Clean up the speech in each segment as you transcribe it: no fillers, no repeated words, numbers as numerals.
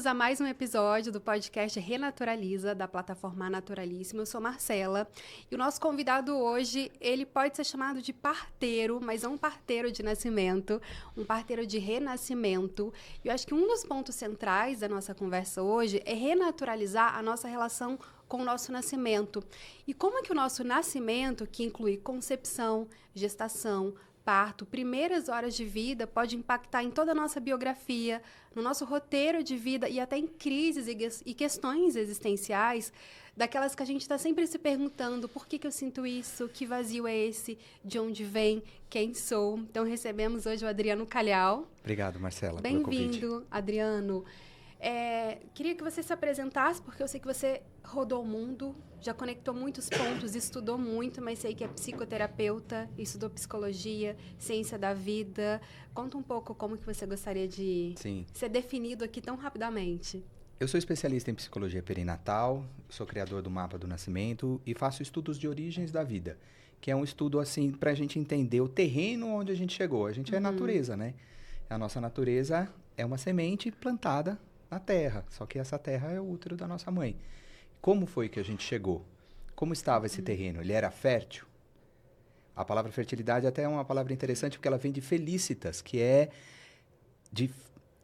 Bem-vindos a mais um episódio do podcast Renaturaliza, da plataforma Naturalíssima. Eu sou Marcela e o nosso convidado hoje, ele pode ser chamado de parteiro, mas não um parteiro de nascimento, um parteiro de renascimento. E eu acho que um dos pontos centrais da nossa conversa hoje é renaturalizar a nossa relação com o nosso nascimento. E como é que o nosso nascimento, que inclui concepção, gestação, parto, primeiras horas de vida, pode impactar em toda a nossa biografia, no nosso roteiro de vida e até em crises e questões existenciais, daquelas que a gente está sempre se perguntando: por que eu sinto isso? Que vazio é esse? De onde vem? Quem sou? Então, recebemos hoje o Adriano Calhau. Obrigado, Marcela, pelo convite. Bem-vindo, Adriano. Queria que você se apresentasse, porque eu sei que você rodou o mundo, já conectou muitos pontos, estudou muito, mas sei que é psicoterapeuta, estudou psicologia, ciência da vida. Conta um pouco como que você gostaria de ser definido aqui tão rapidamente. Eu sou especialista em psicologia perinatal, sou criador do Mapa do Nascimento e faço estudos de origens da vida, que é um estudo assim para a gente entender o terreno onde a gente chegou. A gente é natureza, né? A nossa natureza é uma semente plantada na terra, só que essa terra é o útero da nossa mãe. Como foi que a gente chegou? Como estava esse terreno? Ele era fértil? A palavra fertilidade até é uma palavra interessante porque ela vem de felicitas, que é de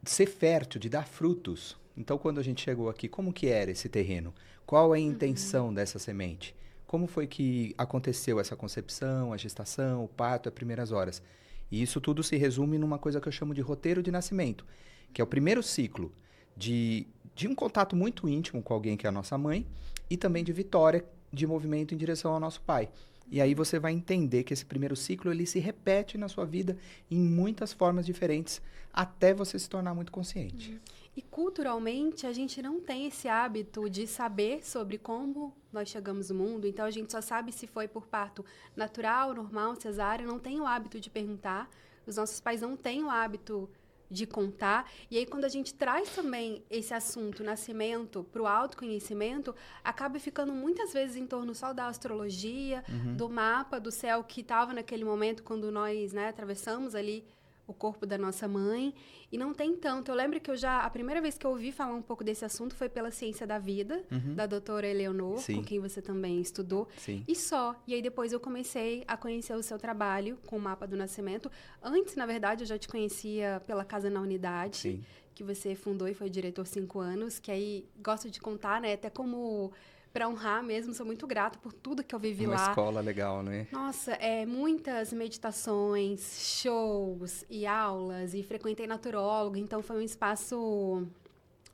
ser fértil, de dar frutos. Então, quando a gente chegou aqui, como que era esse terreno? Qual é a intenção dessa semente? Como foi que aconteceu essa concepção, a gestação, o parto, as primeiras horas? E isso tudo se resume numa coisa que eu chamo de roteiro de nascimento, que é o primeiro ciclo de um contato muito íntimo com alguém que é a nossa mãe e também de vitória de movimento em direção ao nosso pai. E aí você vai entender que esse primeiro ciclo ele se repete na sua vida em muitas formas diferentes até você se tornar muito consciente. E culturalmente a gente não tem esse hábito de saber sobre como nós chegamos no mundo, então a gente só sabe se foi por parto natural, normal, cesárea, não tem o hábito de perguntar, os nossos pais não têm o hábito de contar, e aí quando a gente traz também esse assunto, nascimento, para o autoconhecimento, acaba ficando muitas vezes em torno só da astrologia, do mapa, do céu que estava naquele momento quando nós, né, atravessamos ali o corpo da nossa mãe, e não tem tanto. Eu lembro que a primeira vez que eu ouvi falar um pouco desse assunto foi pela Ciência da Vida, da doutora Eleonor, com quem você também estudou, e só. E aí depois eu comecei a conhecer o seu trabalho com o Mapa do Nascimento. Antes, na verdade, eu já te conhecia pela Casa na Unidade, que você fundou e foi diretor 5 anos, que aí gosto de contar, né, até como para honrar mesmo, sou muito grata por tudo que eu vivi lá. Uma escola legal, né? Nossa, muitas meditações, shows e aulas, e frequentei naturólogo, então foi um espaço,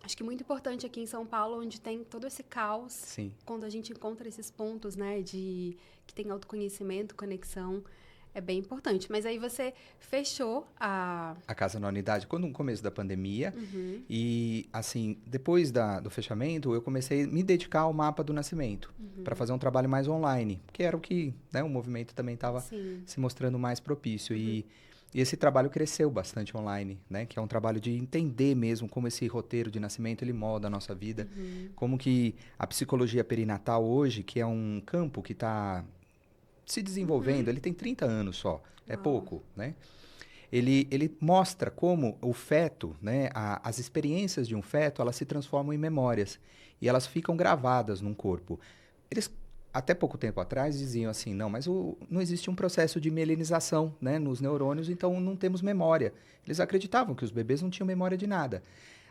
acho que muito importante aqui em São Paulo, onde tem todo esse caos, quando a gente encontra esses pontos, né, que tem autoconhecimento, conexão. É bem importante. Mas aí você fechou a Casa na Unidade no começo da pandemia. E, assim, depois do fechamento, eu comecei a me dedicar ao Mapa do Nascimento, para fazer um trabalho mais online, que era o que, né, o movimento também estava se mostrando mais propício. E esse trabalho cresceu bastante online, né, que é um trabalho de entender mesmo como esse roteiro de nascimento ele molda a nossa vida, como que a psicologia perinatal hoje, que é um campo que está se desenvolvendo, ele tem 30 anos só, é pouco, né? Ele mostra como o feto, né, as experiências de um feto, elas se transformam em memórias e elas ficam gravadas num corpo. Eles, até pouco tempo atrás, diziam assim, não, mas não existe um processo de mielinização, né, nos neurônios, então não temos memória. Eles acreditavam que os bebês não tinham memória de nada.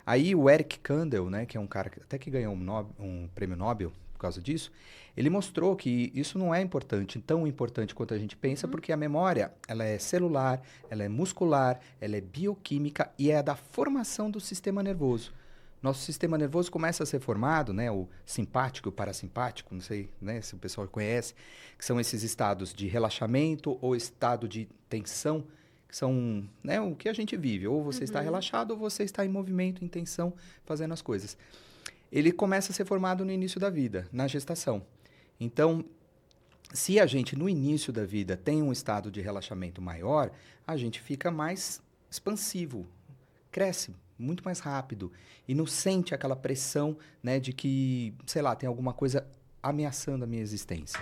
Aí o Eric Kandel, né, que é um cara que até que ganhou um prêmio Nobel por causa disso, ele mostrou que isso não é importante, tão importante quanto a gente pensa, porque a memória, ela é celular, ela é muscular, ela é bioquímica e é da formação do sistema nervoso. Nosso sistema nervoso começa a ser formado, né, o simpático e o parasimpático, não sei, né, se o pessoal conhece, que são esses estados de relaxamento ou estado de tensão, que são, né, o que a gente vive. Ou você está relaxado ou você está em movimento, em tensão, fazendo as coisas. Ele começa a ser formado no início da vida, na gestação. Então, se a gente, no início da vida, tem um estado de relaxamento maior, a gente fica mais expansivo, cresce muito mais rápido e não sente aquela pressão, né, de que, sei lá, tem alguma coisa ameaçando a minha existência.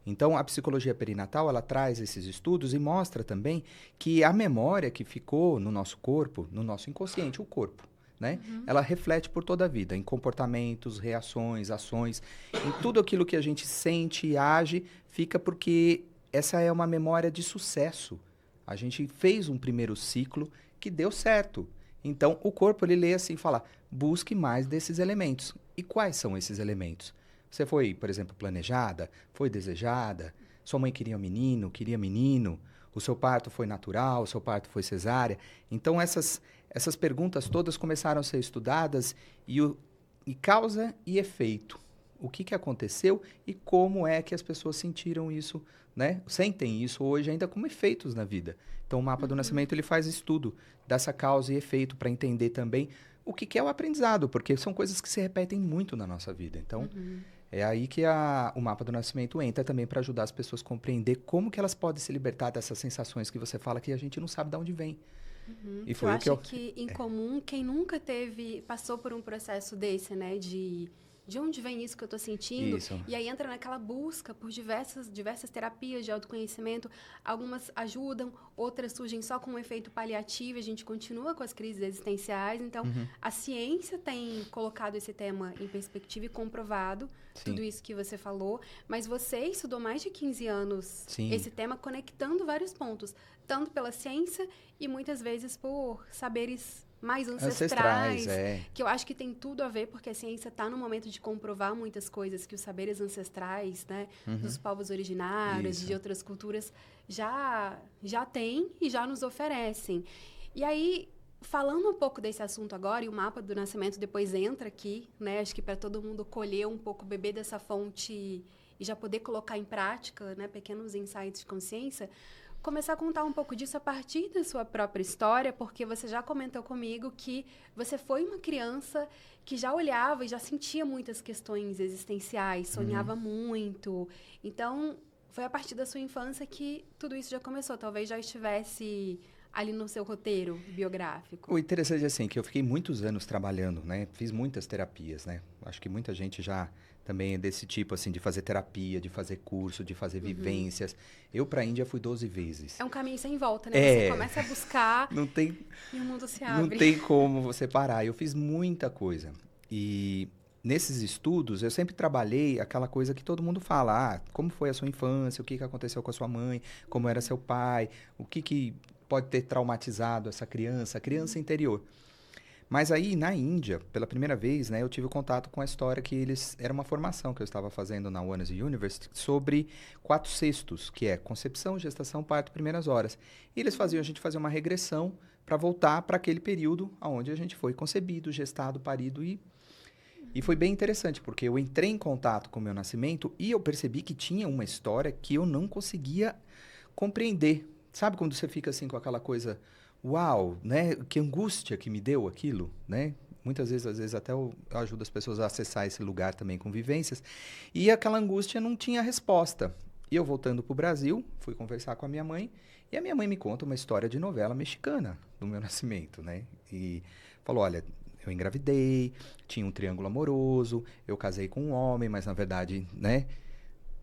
Então, a psicologia perinatal, ela traz esses estudos e mostra também que a memória que ficou no nosso corpo, no nosso inconsciente, o corpo, né? Ela reflete por toda a vida, em comportamentos, reações, ações, em tudo aquilo que a gente sente e age, fica porque essa é uma memória de sucesso. A gente fez um primeiro ciclo que deu certo. Então, o corpo, ele lê assim e fala, busque mais desses elementos. E quais são esses elementos? Você foi, por exemplo, planejada? Foi desejada? Sua mãe queria um menino? Queria menino? O seu parto foi natural? O seu parto foi cesárea? Então, essas perguntas todas começaram a ser estudadas e causa e efeito. O que aconteceu e como é que as pessoas sentiram isso, né? Sentem isso hoje ainda como efeitos na vida. Então, o mapa do nascimento, ele faz estudo dessa causa e efeito para entender também o que é o aprendizado, porque são coisas que se repetem muito na nossa vida. Então, é aí que o mapa do nascimento entra também para ajudar as pessoas a compreender como que elas podem se libertar dessas sensações que você fala que a gente não sabe de onde vem. E foi o que eu acho que, em comum, quem nunca passou por um processo desse, né, de onde vem isso que eu estou sentindo? Isso. E aí entra naquela busca por diversas terapias de autoconhecimento. Algumas ajudam, outras surgem só com um efeito paliativo. A gente continua com as crises existenciais. Então, a ciência tem colocado esse tema em perspectiva e comprovado tudo isso que você falou. Mas você estudou mais de 15 anos esse tema, conectando vários pontos. Tanto pela ciência e muitas vezes por saberes mais ancestrais, que eu acho que tem tudo a ver, porque a ciência está no momento de comprovar muitas coisas que os saberes ancestrais, né, dos povos originários, de outras culturas, já têm e já nos oferecem. E aí, falando um pouco desse assunto agora, e o mapa do nascimento depois entra aqui, né, acho que para todo mundo colher um pouco, beber dessa fonte e já poder colocar em prática, né, pequenos insights de consciência, começar a contar um pouco disso a partir da sua própria história, porque você já comentou comigo que você foi uma criança que já olhava e já sentia muitas questões existenciais, sonhava muito. Então, foi a partir da sua infância que tudo isso já começou. Talvez já estivesse ali no seu roteiro biográfico. O interessante é assim, que eu fiquei muitos anos trabalhando, né? Fiz muitas terapias, né? Acho que muita gente já também é desse tipo, assim, de fazer terapia, de fazer curso, de fazer vivências. Eu, para a Índia, fui 12 vezes. É um caminho sem volta, né? Você começa a buscar não tem, e o mundo se abre. Não tem como você parar. Eu fiz muita coisa. E nesses estudos, eu sempre trabalhei aquela coisa que todo mundo fala. Ah, como foi a sua infância? O que aconteceu com a sua mãe? Como era seu pai? O que pode ter traumatizado essa criança? A criança interior. Mas aí, na Índia, pela primeira vez, né, eu tive contato com a história que era uma formação que eu estava fazendo na One University sobre 4 cestos, que é concepção, gestação, parto, primeiras horas. E eles faziam a gente fazer uma regressão para voltar para aquele período onde a gente foi concebido, gestado, parido e foi bem interessante, porque eu entrei em contato com o meu nascimento e eu percebi que tinha uma história que eu não conseguia compreender. Sabe quando você fica assim com aquela coisa... Uau, né? Que angústia que me deu aquilo, né? Muitas vezes, às vezes, até eu ajudo as pessoas a acessar esse lugar também com vivências. E aquela angústia não tinha resposta. E eu, voltando para o Brasil, fui conversar com a minha mãe. E a minha mãe me conta uma história de novela mexicana do meu nascimento, né? E falou, olha, eu engravidei, tinha um triângulo amoroso, eu casei com um homem, mas, na verdade, né?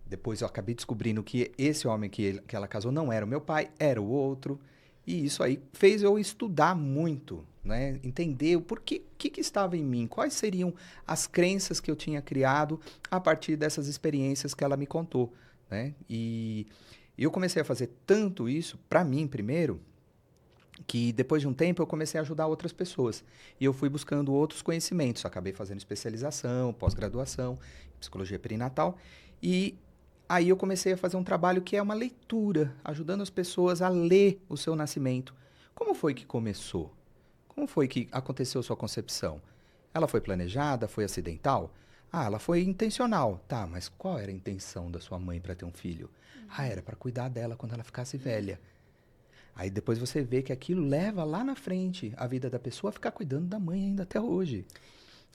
Depois eu acabei descobrindo que esse homem que ela casou não era o meu pai, era o outro. E isso aí fez eu estudar muito, né? Entender o porquê, que estava em mim, quais seriam as crenças que eu tinha criado a partir dessas experiências que ela me contou, né? E eu comecei a fazer tanto isso, para mim primeiro, que depois de um tempo eu comecei a ajudar outras pessoas. E eu fui buscando outros conhecimentos, acabei fazendo especialização, pós-graduação, psicologia perinatal, e aí eu comecei a fazer um trabalho que é uma leitura, ajudando as pessoas a ler o seu nascimento. Como foi que começou? Como foi que aconteceu sua concepção? Ela foi planejada? Foi acidental? Ah, ela foi intencional. Tá, mas qual era a intenção da sua mãe para ter um filho? Ah, era para cuidar dela quando ela ficasse velha. Aí depois você vê que aquilo leva lá na frente a vida da pessoa a ficar cuidando da mãe ainda até hoje.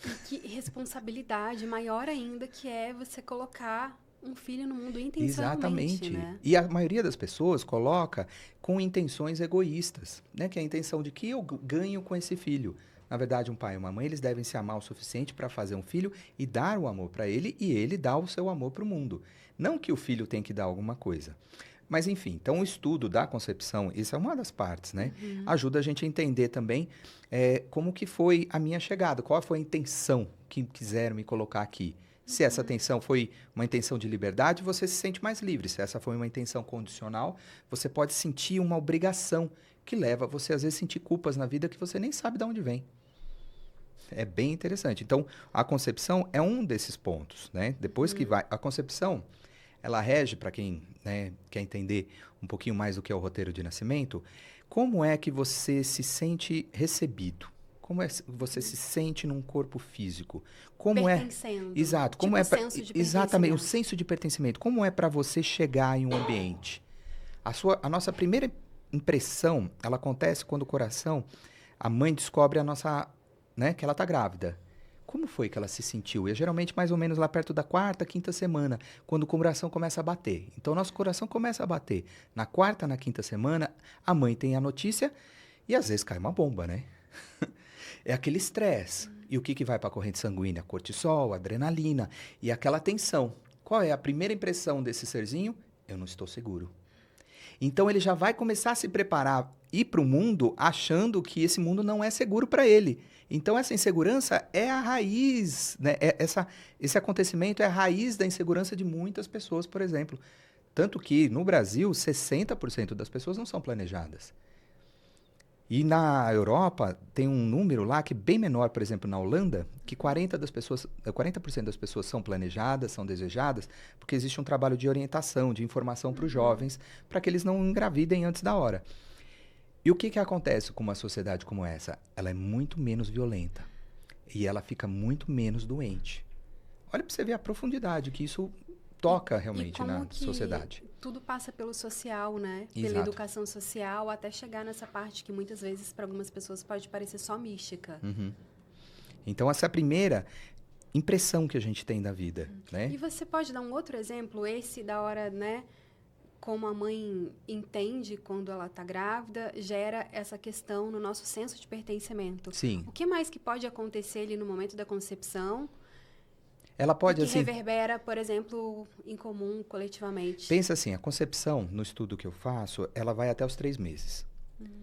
E que responsabilidade maior ainda que é você colocar um filho no mundo intencionalmente, Exatamente. né? E a maioria das pessoas coloca com intenções egoístas, né? Que é a intenção de que eu ganho com esse filho. Na verdade, um pai e uma mãe, eles devem se amar o suficiente para fazer um filho e dar o amor para ele e ele dá o seu amor para o mundo. Não que o filho tem que dar alguma coisa. Mas, enfim, então o estudo da concepção, isso é uma das partes, né? Ajuda a gente a entender também como que foi a minha chegada, qual foi a intenção que quiseram me colocar aqui. Se essa intenção foi uma intenção de liberdade, você se sente mais livre. Se essa foi uma intenção condicional, você pode sentir uma obrigação que leva você, às vezes, a sentir culpas na vida que você nem sabe de onde vem. É bem interessante. Então, a concepção é um desses pontos, né? Depois que vai... A concepção, ela rege, para quem, né, quer entender um pouquinho mais do que é o roteiro de nascimento, como é que você se sente recebido? Como é que você se sente num corpo físico? Como Pertencendo. Exato. Como Tipo é o senso de exatamente, o pertencimento. senso de pertencimento. Como é para você chegar em um ambiente? A nossa primeira impressão, ela acontece quando o coração, a mãe descobre a nossa, né, que ela está grávida. Como foi que ela se sentiu? E é geralmente mais ou menos lá perto da quarta, quinta semana, quando o coração começa a bater. Então, nosso coração começa a bater. Na quarta, na quinta semana, a mãe tem a notícia e às vezes cai uma bomba, né? É aquele estresse. E o que vai para a corrente sanguínea? Cortisol, adrenalina e aquela tensão. Qual é a primeira impressão desse serzinho? Eu não estou seguro. Então ele já vai começar a se preparar, ir para o mundo achando que esse mundo não é seguro para ele. Então essa insegurança é a raiz, né? Esse acontecimento é a raiz da insegurança de muitas pessoas, por exemplo. Tanto que no Brasil, 60% das pessoas não são planejadas. E na Europa, tem um número lá que é bem menor, por exemplo, na Holanda, que 40% das pessoas são planejadas, são desejadas, porque existe um trabalho de orientação, de informação para os jovens, para que eles não engravidem antes da hora. E o que acontece com uma sociedade como essa? Ela é muito menos violenta e ela fica muito menos doente. Olha para você ver a profundidade que isso toca realmente na sociedade. Tudo passa pelo social, né? Exato. Pela educação social, até chegar nessa parte que muitas vezes para algumas pessoas pode parecer só mística. Então essa é a primeira impressão que a gente tem da vida, né? E você pode dar um outro exemplo, esse da hora, né? Como a mãe entende quando ela está grávida, gera essa questão no nosso senso de pertencimento. Sim. O que mais que pode acontecer ali no momento da concepção? Ela pode, que assim... reverbera, por exemplo, em comum, coletivamente. Pensa assim, a concepção, no estudo que eu faço, ela vai até os 3 meses.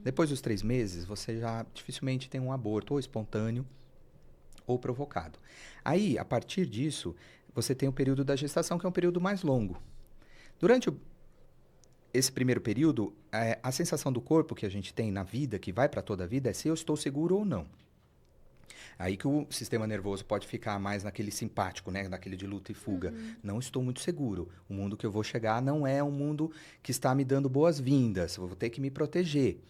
Depois dos 3 meses, você já dificilmente tem um aborto ou espontâneo ou provocado. Aí, a partir disso, você tem o período da gestação, que é um período mais longo. Durante esse primeiro período, a sensação do corpo que a gente tem na vida, que vai para toda a vida, é se eu estou seguro ou não. Aí que o sistema nervoso pode ficar mais naquele simpático, né? Naquele de luta e fuga. Não estou muito seguro. O mundo que eu vou chegar não é um mundo que está me dando boas-vindas. Eu vou ter que me proteger.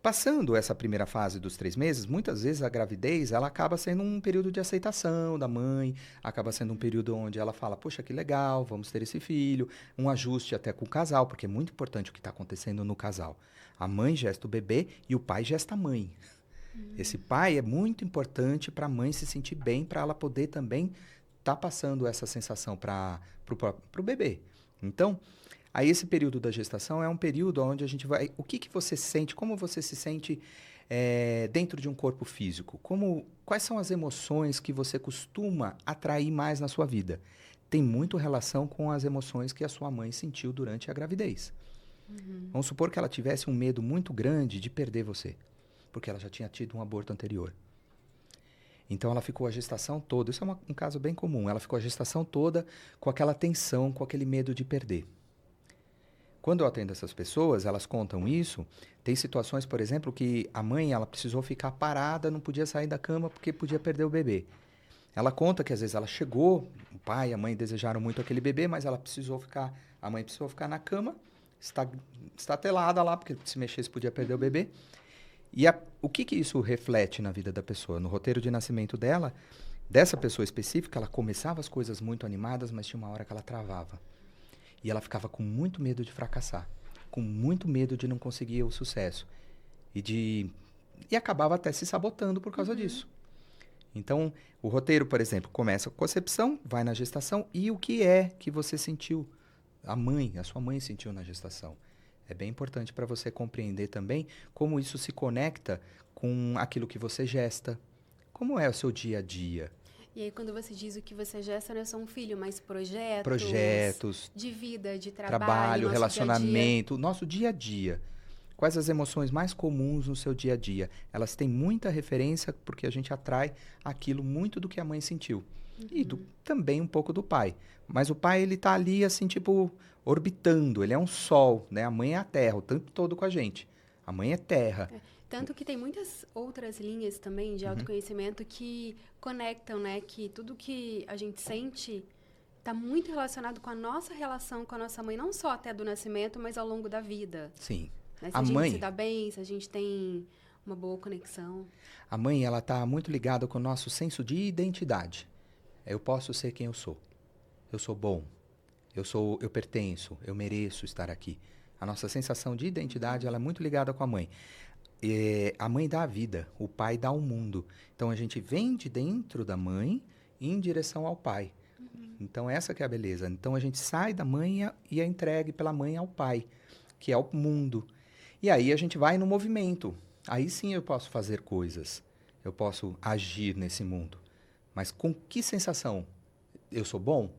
Passando essa primeira fase dos 3 meses, muitas vezes a gravidez ela acaba sendo um período de aceitação da mãe, acaba sendo um período onde ela fala, poxa, que legal, vamos ter esse filho, um ajuste até com o casal, porque é muito importante o que está acontecendo no casal. A mãe gesta o bebê e o pai gesta a mãe. Esse pai é muito importante para a mãe se sentir bem, para ela poder também estar passando essa sensação para o bebê. Então, aí esse período da gestação é um período onde a gente vai... O que você sente, como você se sente dentro de um corpo físico? Quais são as emoções que você costuma atrair mais na sua vida? Tem muito relação com as emoções que a sua mãe sentiu durante a gravidez. Vamos supor que ela tivesse um medo muito grande de perder você, porque ela já tinha tido um aborto anterior. Então, ela ficou a gestação toda, isso é um caso bem comum, ela ficou a gestação toda com aquela tensão, com aquele medo de perder. Quando eu atendo essas pessoas, elas contam isso. Tem situações, por exemplo, que a mãe ela precisou ficar parada, não podia sair da cama porque podia perder o bebê. Ela conta que às vezes ela chegou, o pai e a mãe desejaram muito aquele bebê, mas a mãe precisou ficar na cama, estatelada lá, porque se mexesse podia perder o bebê. E o que isso reflete na vida da pessoa? No roteiro de nascimento dela, dessa pessoa específica, ela começava as coisas muito animadas, mas tinha uma hora que ela travava. E ela ficava com muito medo de fracassar, com muito medo de não conseguir o sucesso. E acabava até se sabotando por causa disso. Então, o roteiro, por exemplo, começa com a concepção, vai na gestação, e o que é que você sentiu? A sua mãe sentiu na gestação. É bem importante para você compreender também como isso se conecta com aquilo que você gesta. Como é o seu dia a dia? E aí, quando você diz o que você gesta, não é só um filho, mas Projetos, de vida, de trabalho, nosso dia a dia. relacionamento, nosso dia a dia. Quais as emoções mais comuns no seu dia a dia? Elas têm muita referência porque a gente atrai aquilo muito do que a mãe sentiu. E também um pouco do pai. Mas o pai, ele tá ali, assim, tipo, orbitando. Ele é um sol, né? A mãe é a terra, o tempo todo com a gente. A mãe é terra. Tanto que tem muitas outras linhas também de autoconhecimento que conectam, né? Que tudo que a gente sente está muito relacionado com a nossa relação com a nossa mãe, não só até do nascimento, mas ao longo da vida. Sim. Né? Se A a gente mãe, se dá bem, se a gente tem uma boa conexão. a mãe, ela tá muito ligada com o nosso senso de identidade. Eu posso ser quem eu sou. Eu sou bom. Eu pertenço. Eu mereço estar aqui. A nossa sensação de identidade, ela é muito ligada com a mãe. A mãe dá a vida, o pai dá o mundo. Então a gente vem de dentro da mãe em direção ao pai. Então essa que é a beleza. Então a gente sai da mãe e é entregue pela mãe ao pai, que é o mundo. E aí a gente vai no movimento. Aí sim eu posso fazer coisas. Eu posso agir nesse mundo. Mas com que sensação? Eu sou bom?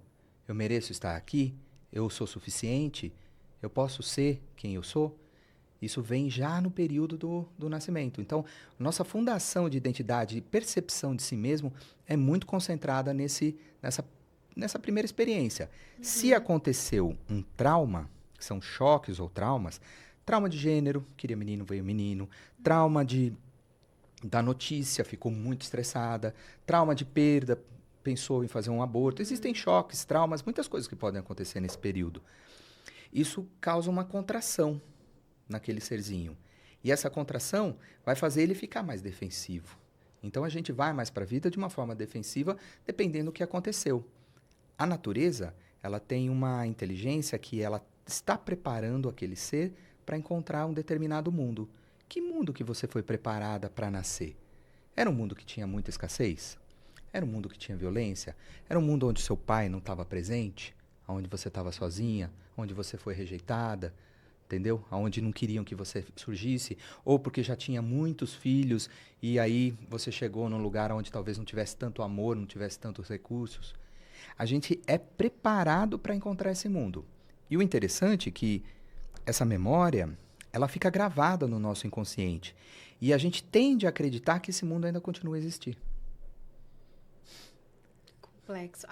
Eu mereço estar aqui? Eu sou suficiente? Eu posso ser quem eu sou? Isso vem já no período do nascimento. Então, nossa fundação de identidade e percepção de si mesmo é muito concentrada nessa primeira experiência. Se aconteceu um trauma, que são choques ou traumas, trauma de gênero, queria menino, veio menino, trauma da notícia, ficou muito estressada, trauma de perda, pensou em fazer um aborto. Existem choques, traumas, muitas coisas que podem acontecer nesse período. Isso causa uma contração naquele serzinho. E essa contração vai fazer ele ficar mais defensivo. Então a gente vai mais para a vida de uma forma defensiva, dependendo do que aconteceu. A natureza, ela tem uma inteligência que ela está preparando aquele ser para encontrar um determinado mundo. Que mundo que você foi preparada para nascer? Era um mundo que tinha muita escassez? Era um mundo que tinha violência? Era um mundo onde seu pai não estava presente? Onde você estava sozinha? Onde você foi rejeitada? Entendeu? Onde não queriam que você surgisse, ou porque já tinha muitos filhos e aí você chegou num lugar onde talvez não tivesse tanto amor, não tivesse tantos recursos. A gente é preparado para encontrar esse mundo. E o interessante é que essa memória, ela fica gravada no nosso inconsciente. E a gente tende a acreditar que esse mundo ainda continua a existir. Complexo.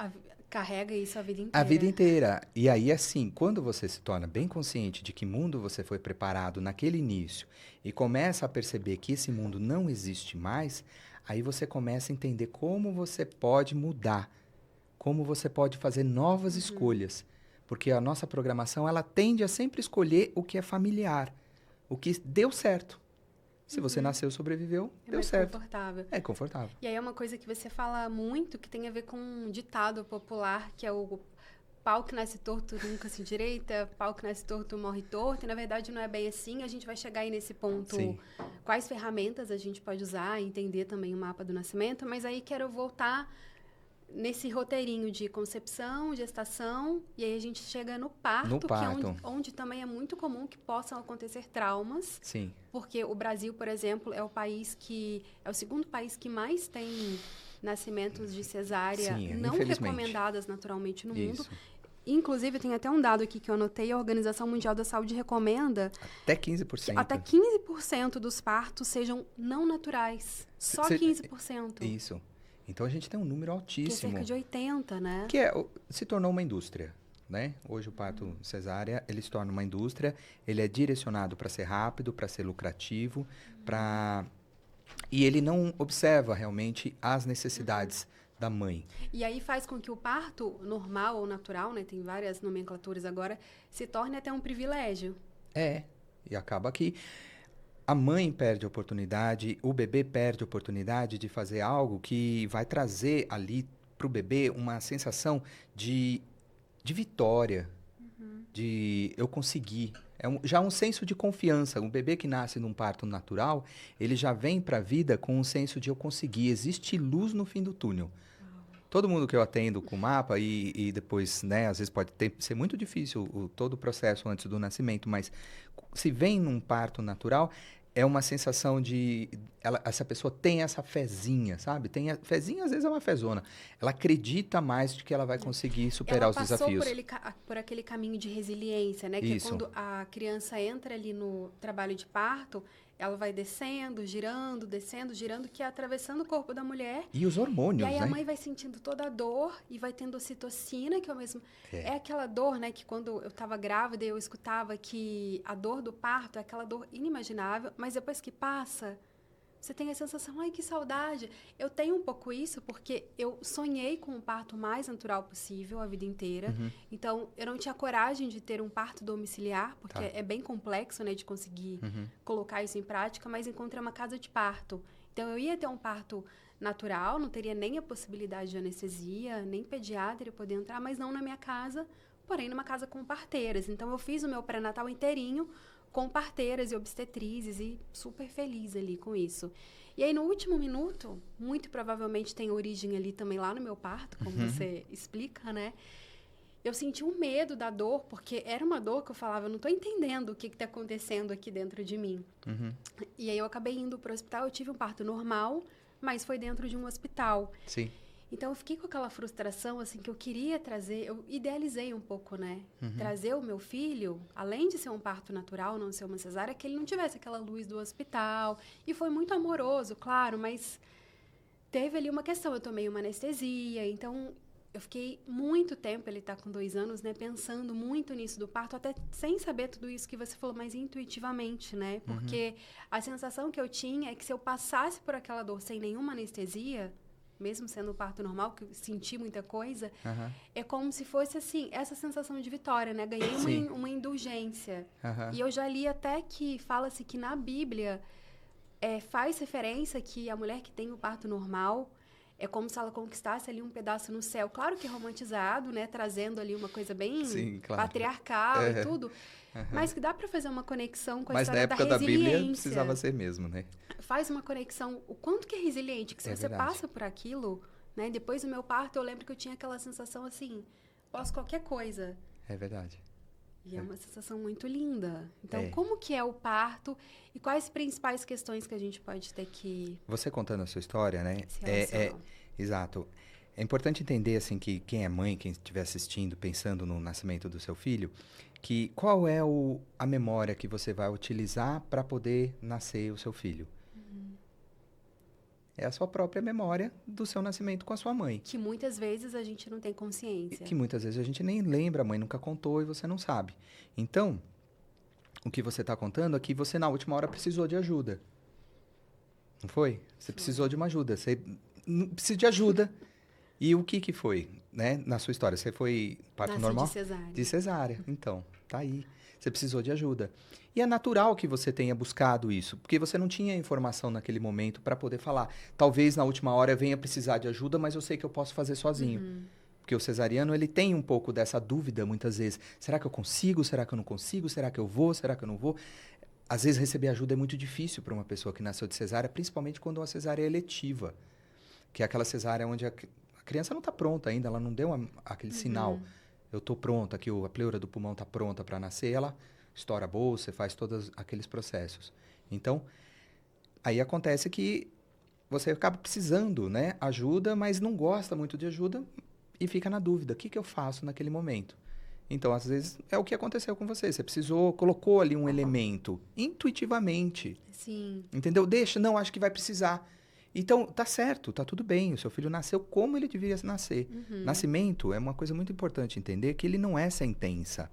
Carrega isso a vida inteira. A vida inteira. E aí, assim, quando você se torna bem consciente de que mundo você foi preparado naquele início e começa a perceber que esse mundo não existe mais, aí você começa a entender como você pode mudar, como você pode fazer novas escolhas. Porque a nossa programação, ela tende a sempre escolher o que é familiar, o que deu certo. Se você nasceu, sobreviveu, deu certo. Confortável. É confortável. E aí é uma coisa que você fala muito, que tem a ver com um ditado popular, que é o pau que nasce torto nunca se endireita, pau que nasce torto morre torto. E, na verdade, não é bem assim. A gente vai chegar aí nesse ponto. Sim. Quais ferramentas a gente pode usar, entender também o mapa do nascimento. Mas aí quero voltar nesse roteirinho de concepção, gestação, e aí a gente chega no parto, que é onde também é muito comum que possam acontecer traumas. Sim. Porque o Brasil, por exemplo, é o segundo país que mais tem nascimentos de cesárea não recomendadas naturalmente no mundo. Inclusive, tem até um dado aqui que eu anotei, a Organização Mundial da Saúde recomenda até 15%. Que até 15% dos partos sejam não naturais. Só 15%. Isso. Então, a gente tem um número altíssimo. Que é cerca de 80, né? Que se tornou uma indústria, né? Hoje, o parto cesárea, ele se torna uma indústria, ele é direcionado para ser rápido, para ser lucrativo, e ele não observa realmente as necessidades da mãe. E aí faz com que o parto normal ou natural, né? Tem várias nomenclaturas agora, se torne até um privilégio. E acaba que a mãe perde a oportunidade, o bebê perde a oportunidade de fazer algo que vai trazer ali para o bebê uma sensação de vitória, de eu consegui. Já um senso de confiança. Um bebê que nasce num parto natural, ele já vem para a vida com um senso de eu consegui. Existe luz no fim do túnel. Todo mundo que eu atendo com mapa e depois, né, às vezes pode ser muito difícil todo o processo antes do nascimento, mas se vem num parto natural, é uma sensação de... essa pessoa tem essa fezinha, sabe? Fezinha, às vezes, é uma fezona. Ela acredita mais de que ela vai conseguir superar os desafios. Ela passou por aquele caminho de resiliência, né? Que é quando a criança entra ali no trabalho de parto, ela vai descendo, girando, que é atravessando o corpo da mulher. E os hormônios, né? E aí a mãe vai sentindo toda a dor e vai tendo ocitocina, que é o mesmo... É aquela dor, né? Que quando eu estava grávida, eu escutava que a dor do parto é aquela dor inimaginável, mas depois que passa, você tem a sensação, ai, que saudade. Eu tenho um pouco isso porque eu sonhei com o parto mais natural possível a vida inteira. Então, eu não tinha coragem de ter um parto domiciliar, porque é bem complexo, né, de conseguir colocar isso em prática, mas encontrei uma casa de parto. Então, eu ia ter um parto natural, não teria nem a possibilidade de anestesia, nem pediatra ia poder entrar, mas não na minha casa, porém numa casa com parteiras. Então, eu fiz o meu pré-natal inteirinho com parteiras e obstetrizes e super feliz ali com isso. E aí, no último minuto, muito provavelmente tem origem ali também lá no meu parto, como você explica, né? Eu senti um medo da dor, porque era uma dor que eu falava, eu não estou entendendo o que está acontecendo aqui dentro de mim. E aí, eu acabei indo para o hospital, eu tive um parto normal, mas foi dentro de um hospital. Sim. Então, eu fiquei com aquela frustração, assim, que eu queria trazer... Eu idealizei um pouco, né? Trazer o meu filho, além de ser um parto natural, não ser uma cesárea, que ele não tivesse aquela luz do hospital. E foi muito amoroso, claro, mas teve ali uma questão. Eu tomei uma anestesia, então... Eu fiquei muito tempo, ele está com 2 anos, né? Pensando muito nisso do parto, até sem saber tudo isso que você falou, mas intuitivamente, né? Porque a sensação que eu tinha é que se eu passasse por aquela dor sem nenhuma anestesia... mesmo sendo um parto normal, que eu senti muita coisa, é como se fosse, assim, essa sensação de vitória, né? Ganhei uma indulgência. E eu já li até que fala-se que na Bíblia faz referência que a mulher que tem o parto normal é como se ela conquistasse ali um pedaço no céu. Claro que romantizado, né? Trazendo ali uma coisa bem patriarcal e tudo. Mas que dá para fazer uma conexão com a história da resiliência. Mas na época da Bíblia precisava ser mesmo, né? Faz uma conexão, o quanto que é resiliente, que se você passa por aquilo, né? Depois do meu parto, eu lembro que eu tinha aquela sensação assim, posso qualquer coisa. É verdade. E é uma sensação muito linda. Então, como que é o parto e quais principais questões que a gente pode ter que... Você contando a sua história, né? Exato. É importante entender, assim, que quem é mãe, quem estiver assistindo, pensando no nascimento do seu filho, que qual é a memória que você vai utilizar para poder nascer o seu filho? É a sua própria memória do seu nascimento com a sua mãe. Que muitas vezes a gente não tem consciência. Que muitas vezes a gente nem lembra, a mãe nunca contou e você não sabe. Então, o que você está contando é que você, na última hora, precisou de ajuda. Não foi? Você precisou de uma ajuda. Você precisa de ajuda. E o que foi, né? Na sua história, você foi parto normal? De cesárea. De cesárea. Então, tá aí. Você precisou de ajuda. E é natural que você tenha buscado isso, porque você não tinha informação naquele momento para poder falar. Talvez na última hora eu venha precisar de ajuda, mas eu sei que eu posso fazer sozinho. Porque o cesariano, ele tem um pouco dessa dúvida muitas vezes. Será que eu consigo? Será que eu não consigo? Será que eu vou? Será que eu não vou? Às vezes receber ajuda é muito difícil para uma pessoa que nasceu de cesárea, principalmente quando uma cesárea é eletiva. Que é aquela cesárea onde a criança não está pronta ainda, ela não deu aquele sinal. Eu estou pronta, que a pleura do pulmão está pronta para nascer, ela estoura a bolsa, faz todos aqueles processos. Então, aí acontece que você acaba precisando, né, ajuda, mas não gosta muito de ajuda e fica na dúvida, o que eu faço naquele momento? Então, às vezes, é o que aconteceu com você. Você colocou ali um elemento, intuitivamente. Sim. Entendeu? Não, acho que vai precisar. Então, tá certo, tá tudo bem. O seu filho nasceu como ele deveria nascer. Nascimento é uma coisa muito importante entender que ele não é sentença.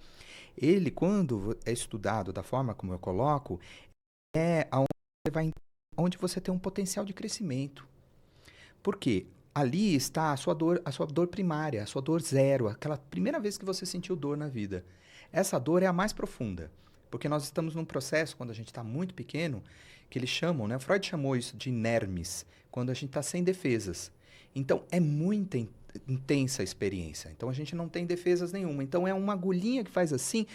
Ele, quando é estudado da forma como eu coloco, é onde você tem um potencial de crescimento. Por quê? Ali está a sua dor primária, a sua dor zero, aquela primeira vez que você sentiu dor na vida. Essa dor é a mais profunda, porque nós estamos num processo, quando a gente está muito pequeno, que eles chamam, né? Freud chamou isso de inermes, quando a gente está sem defesas. Então, é muita intensa a experiência. Então, a gente não tem defesas nenhuma. Então, é uma agulhinha que faz assim.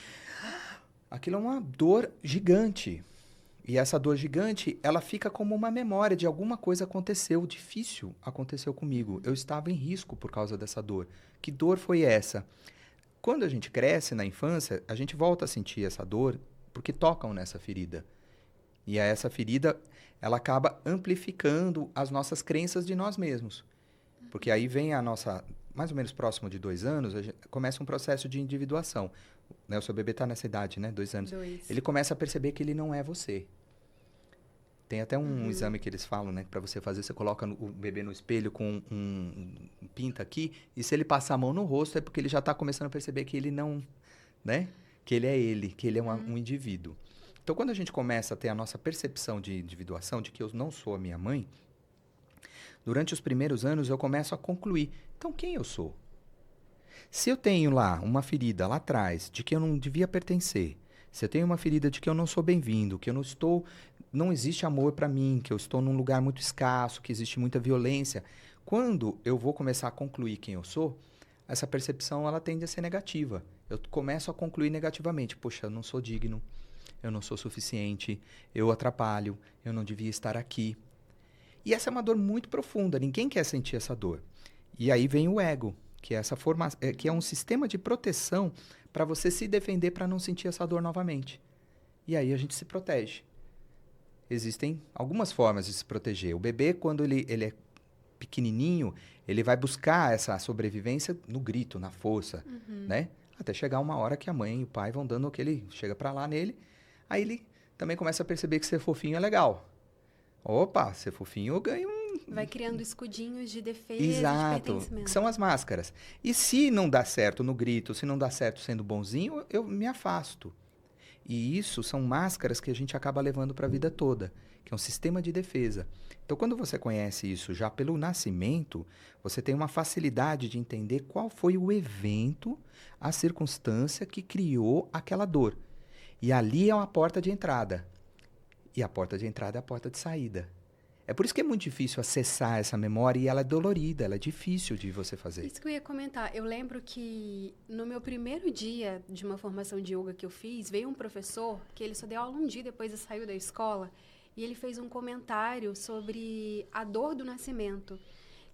Aquilo é uma dor gigante. E essa dor gigante, ela fica como uma memória de alguma coisa aconteceu, difícil aconteceu comigo. Eu estava em risco por causa dessa dor. Que dor foi essa? Quando a gente cresce na infância, a gente volta a sentir essa dor porque tocam nessa ferida. E aí essa ferida, ela acaba amplificando as nossas crenças de nós mesmos. Porque aí vem a nossa, mais ou menos próximo de 2 anos, começa um processo de individuação. Né? O seu bebê está nessa idade, né? 2 anos. 2. Ele começa a perceber que ele não é você. Tem até um exame que eles falam, né? Para você fazer, você coloca o bebê no espelho com um pinta aqui, e se ele passar a mão no rosto, é porque ele já está começando a perceber que ele não, né? Que ele é um indivíduo. Então, quando a gente começa a ter a nossa percepção de individuação, de que eu não sou a minha mãe, durante os primeiros anos eu começo a concluir, então quem eu sou? Se eu tenho lá uma ferida lá atrás de que eu não devia pertencer, se eu tenho uma ferida de que eu não sou bem-vindo, que eu não existe amor para mim, que eu estou num lugar muito escasso, que existe muita violência, quando eu vou começar a concluir quem eu sou, essa percepção ela tende a ser negativa. Eu começo a concluir negativamente, poxa, eu não sou digno, eu não sou suficiente, eu atrapalho, eu não devia estar aqui. E essa é uma dor muito profunda, ninguém quer sentir essa dor. E aí vem o ego, que é que é um sistema de proteção para você se defender para não sentir essa dor novamente. E aí a gente se protege. Existem algumas formas de se proteger. O bebê, quando ele é pequenininho, ele vai buscar essa sobrevivência no grito, na força, né? Até chegar uma hora que a mãe e o pai vão dando aquele... Chega para lá nele, aí ele também começa a perceber que ser fofinho é legal. Opa, ser fofinho eu ganho Vai criando escudinhos de defesa, Exato, de pertencimento. que são as máscaras. E se não dá certo no grito, se não dá certo sendo bonzinho, eu me afasto. E isso são máscaras que a gente acaba levando para a vida toda, que é um sistema de defesa. Então, quando você conhece isso já pelo nascimento, você tem uma facilidade de entender qual foi o evento, a circunstância que criou aquela dor. E ali é uma porta de entrada. E a porta de entrada é a porta de saída. É por isso que é muito difícil acessar essa memória e ela é dolorida, ela é difícil de você fazer. Isso que eu ia comentar. Eu lembro que no meu primeiro dia de uma formação de yoga que eu fiz, veio um professor que ele só deu aula um dia, depois ele saiu da escola, e ele fez um comentário sobre a dor do nascimento.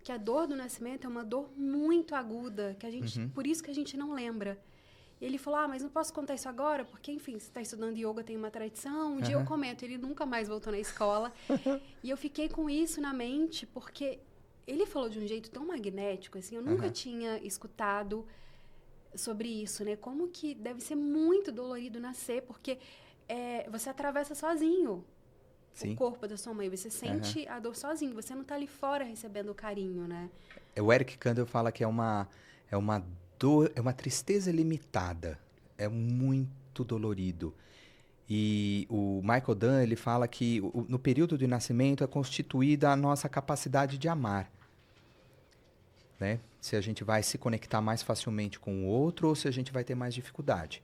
Que a dor do nascimento é uma dor muito aguda, que a gente, por isso que a gente não lembra. E ele falou, mas não posso contar isso agora, porque, enfim, você está estudando yoga, tem uma tradição. Um dia eu comento, ele nunca mais voltou na escola. E eu fiquei com isso na mente, porque ele falou de um jeito tão magnético, assim, eu nunca tinha escutado sobre isso, né? Como que deve ser muito dolorido nascer, porque você atravessa sozinho o corpo da sua mãe, você sente a dor sozinho, você não está ali fora recebendo o carinho, né? O Eric Kandel fala que é uma dor, é uma tristeza limitada, é muito dolorido. E o Michael Dunn, ele fala que no período de nascimento é constituída a nossa capacidade de amar. Né? Se a gente vai se conectar mais facilmente com o outro ou se a gente vai ter mais dificuldade.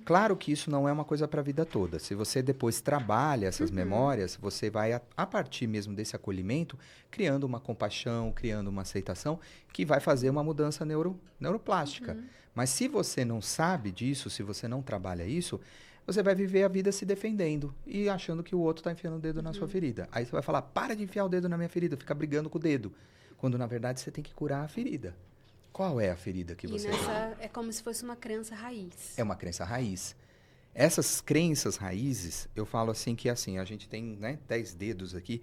Claro que isso não é uma coisa para a vida toda. Se você depois trabalha essas memórias, você vai, a partir mesmo desse acolhimento, criando uma compaixão, criando uma aceitação, que vai fazer uma mudança neuroplástica. Mas se você não sabe disso, se você não trabalha isso, você vai viver a vida se defendendo e achando que o outro está enfiando o dedo na sua ferida. Aí você vai falar, para de enfiar o dedo na minha ferida, fica brigando com o dedo. Quando, na verdade, você tem que curar a ferida. Qual é a ferida que você tem? É como se fosse uma crença raiz. É uma crença raiz. Essas crenças raízes, eu falo assim que assim, a gente tem 10 dedos aqui,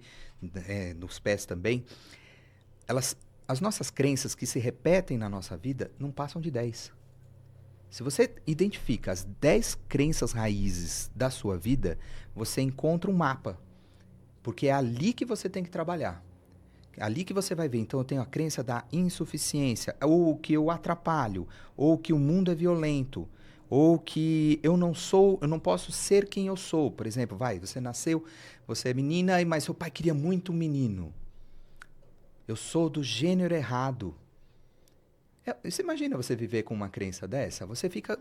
nos pés também. As nossas crenças que se repetem na nossa vida não passam de 10. Se você identifica as 10 crenças raízes da sua vida, você encontra um mapa. Porque é ali que você tem que trabalhar. Ali que você vai ver, então eu tenho a crença da insuficiência, ou que eu atrapalho, ou que o mundo é violento, ou que eu não posso ser quem eu sou. Por exemplo, você nasceu, você é menina, mas seu pai queria muito um menino. Eu sou do gênero errado. Você imagina você viver com uma crença dessa? Você fica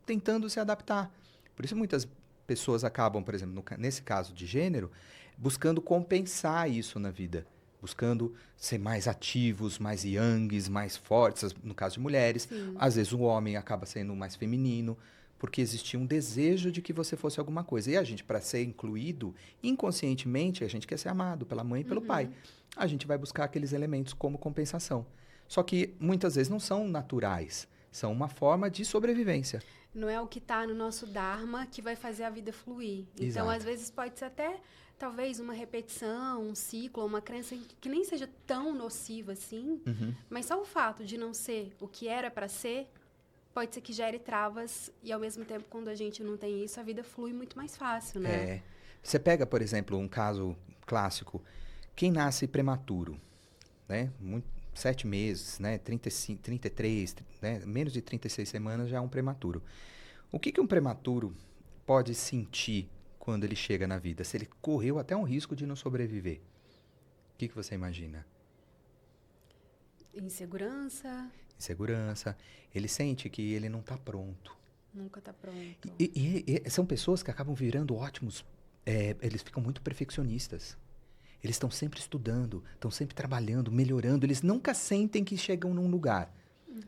tentando se adaptar. Por isso muitas pessoas acabam, por exemplo, nesse caso de gênero, buscando compensar isso na vida. Buscando ser mais ativos, mais yangs, mais fortes, no caso de mulheres. Sim. Às vezes o homem acaba sendo mais feminino, porque existia um desejo de que você fosse alguma coisa. E a gente, para ser incluído, inconscientemente, a gente quer ser amado pela mãe e pelo pai. A gente vai buscar aqueles elementos como compensação. Só que muitas vezes não são naturais. São uma forma de sobrevivência. Não é o que está no nosso dharma que vai fazer a vida fluir. Então, Exato. às vezes, pode ser até, talvez, uma repetição, um ciclo, uma crença que nem seja tão nociva assim, mas só o fato de não ser o que era para ser, pode ser que gere travas e, ao mesmo tempo, quando a gente não tem isso, a vida flui muito mais fácil, né? Você pega, por exemplo, um caso clássico. Quem nasce prematuro, né? 7 meses, né? 35, 33, né? Menos de 36 semanas já é um prematuro. O que um prematuro pode sentir quando ele chega na vida? Se ele correu até um risco de não sobreviver. O que você imagina? Insegurança. Insegurança. Ele sente que ele não está pronto. Nunca está pronto. E são pessoas que acabam virando ótimos. Eles ficam muito perfeccionistas. Eles estão sempre estudando, estão sempre trabalhando, melhorando. Eles nunca sentem que chegam num lugar.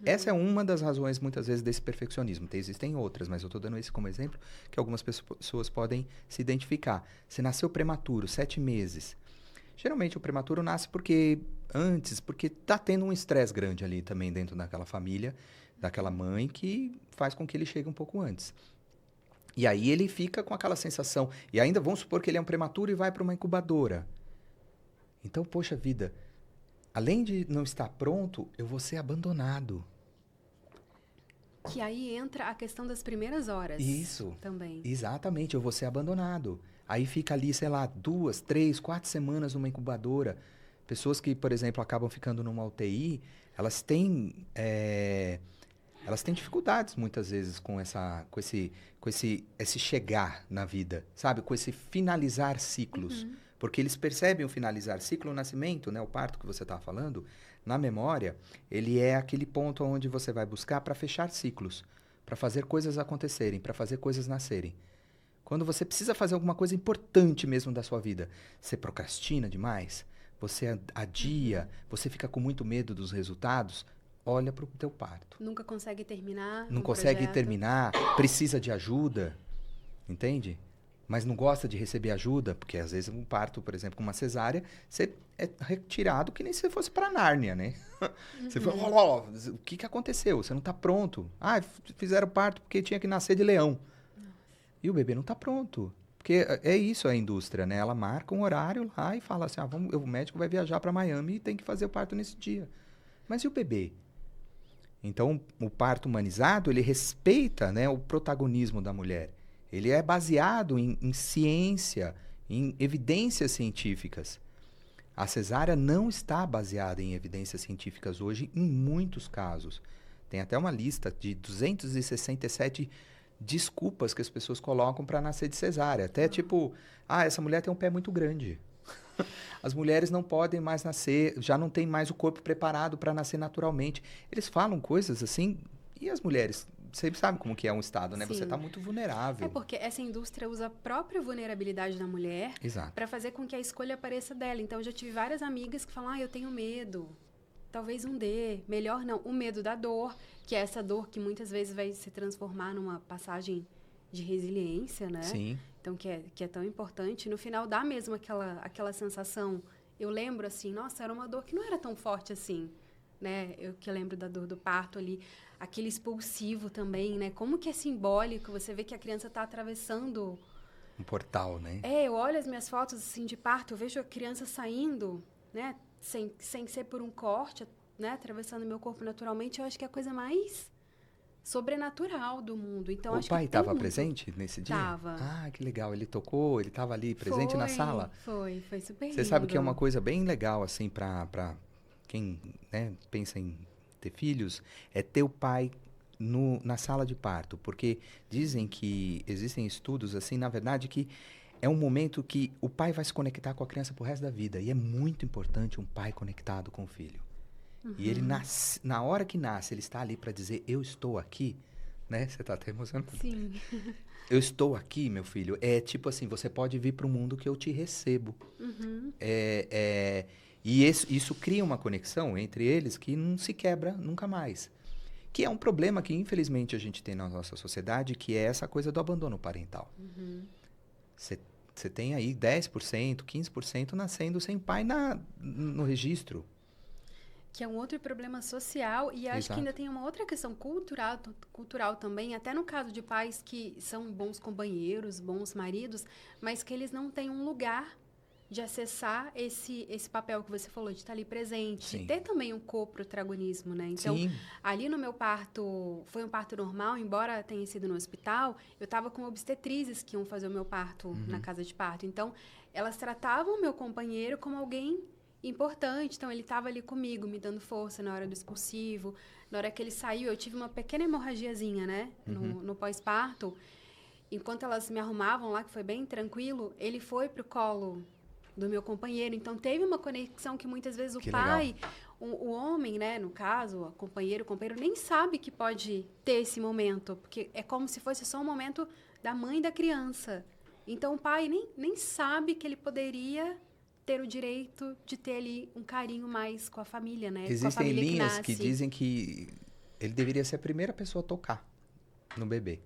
Essa é uma das razões, muitas vezes, desse perfeccionismo. Existem outras, mas eu estou dando esse como exemplo, que algumas pessoas podem se identificar. Você nasceu prematuro, 7 meses. Geralmente, o prematuro nasce porque está tendo um estresse grande ali também dentro daquela família, daquela mãe, que faz com que ele chegue um pouco antes. E aí ele fica com aquela sensação. E ainda vamos supor que ele é um prematuro e vai para uma incubadora. Então, poxa vida, além de não estar pronto, eu vou ser abandonado. Que aí entra a questão das primeiras horas. Isso. Também. Exatamente, eu vou ser abandonado. Aí fica ali, sei lá, 2, 3, 4 semanas numa incubadora. Pessoas que, por exemplo, acabam ficando numa UTI, elas têm dificuldades muitas vezes com esse chegar na vida, sabe? Com esse finalizar ciclos. Porque eles percebem o finalizar ciclo, o nascimento, né? O parto que você está falando, na memória, ele é aquele ponto onde você vai buscar para fechar ciclos, para fazer coisas acontecerem, para fazer coisas nascerem. Quando você precisa fazer alguma coisa importante mesmo da sua vida, você procrastina demais, você adia, você fica com muito medo dos resultados, olha para o teu parto. Nunca consegue terminar. Não consegue terminar, precisa de ajuda, entende? Mas não gosta de receber ajuda, porque às vezes um parto, por exemplo, com uma cesárea, você é retirado que nem se fosse para Nárnia, né? Você fala, o que aconteceu? Você não está pronto. Ah, fizeram parto porque tinha que nascer de leão. E o bebê não está pronto. Porque é isso a indústria, né? Ela marca um horário lá e fala assim, o médico vai viajar para Miami e tem que fazer o parto nesse dia. Mas e o bebê? Então, o parto humanizado, ele respeita, né, o protagonismo da mulher. Ele é baseado em ciência, em evidências científicas. A cesárea não está baseada em evidências científicas hoje, em muitos casos. Tem até uma lista de 267 desculpas que as pessoas colocam para nascer de cesárea. Até tipo, essa mulher tem um pé muito grande. As mulheres não podem mais nascer, já não tem mais o corpo preparado para nascer naturalmente. Eles falam coisas assim, e as mulheres... Você sabe como que é um estado, né? Sim. Você está muito vulnerável. É porque essa indústria usa a própria vulnerabilidade da mulher para fazer com que a escolha apareça dela. Então, eu já tive várias amigas que falam, eu tenho medo. Talvez não dê. Melhor não. O medo da dor, que é essa dor que muitas vezes vai se transformar numa passagem de resiliência, né? Sim. Então, que é tão importante. No final, dá mesmo aquela sensação. Eu lembro, assim, nossa, era uma dor que não era tão forte assim. Né? Eu que lembro da dor do parto ali, aquele expulsivo também, né? Como que é simbólico, você vê que a criança está atravessando... Um portal, né? Eu olho as minhas fotos, assim, de parto, eu vejo a criança saindo, né? Sem ser por um corte, né? Atravessando meu corpo naturalmente, eu acho que é a coisa mais sobrenatural do mundo. Então, o pai estava presente nesse dia? Estava. Ah, que legal. Ele tocou, ele estava ali presente na sala? Foi super lindo. Você sabe que é uma coisa bem legal, assim, para quem, né, pensa em ter filhos, é ter o pai na sala de parto, porque dizem que existem estudos, assim, na verdade, que é um momento que o pai vai se conectar com a criança pro resto da vida, e é muito importante um pai conectado com o filho. E ele nasce, na hora que nasce, ele está ali para dizer, eu estou aqui, né? Você está até emocionado. Sim. Eu estou aqui, meu filho. É tipo assim, você pode vir para o mundo que eu te recebo. E isso cria uma conexão entre eles que não se quebra nunca mais. Que é um problema que, infelizmente, a gente tem na nossa sociedade, que é essa coisa do abandono parental. Você tem aí 10%, 15% nascendo sem pai no registro. Que é um outro problema social, e acho que ainda tem uma outra questão cultural também, até no caso de pais que são bons companheiros, bons maridos, mas que eles não têm um lugar de acessar esse papel que você falou, de estar ali presente, Sim. de ter também um coprotagonismo, né? Então, Sim. ali no meu parto, foi um parto normal, embora tenha sido no hospital, eu estava com obstetrizes que iam fazer o meu parto na casa de parto. Então, elas tratavam o meu companheiro como alguém importante. Então, ele estava ali comigo, me dando força na hora do expulsivo. Na hora que ele saiu, eu tive uma pequena hemorragiazinha, né? No pós-parto. Enquanto elas me arrumavam lá, que foi bem tranquilo, ele foi pro colo do meu companheiro. Então, teve uma conexão que muitas vezes Que o pai, o homem, né, no caso, o companheiro, nem sabe que pode ter esse momento, porque é como se fosse só um momento da mãe da criança. Então, o pai nem sabe que ele poderia ter o direito de ter ali um carinho mais com a família, né? Com a Existem família linhas que que nasce. dizem que ele deveria ser a primeira pessoa a tocar no bebê.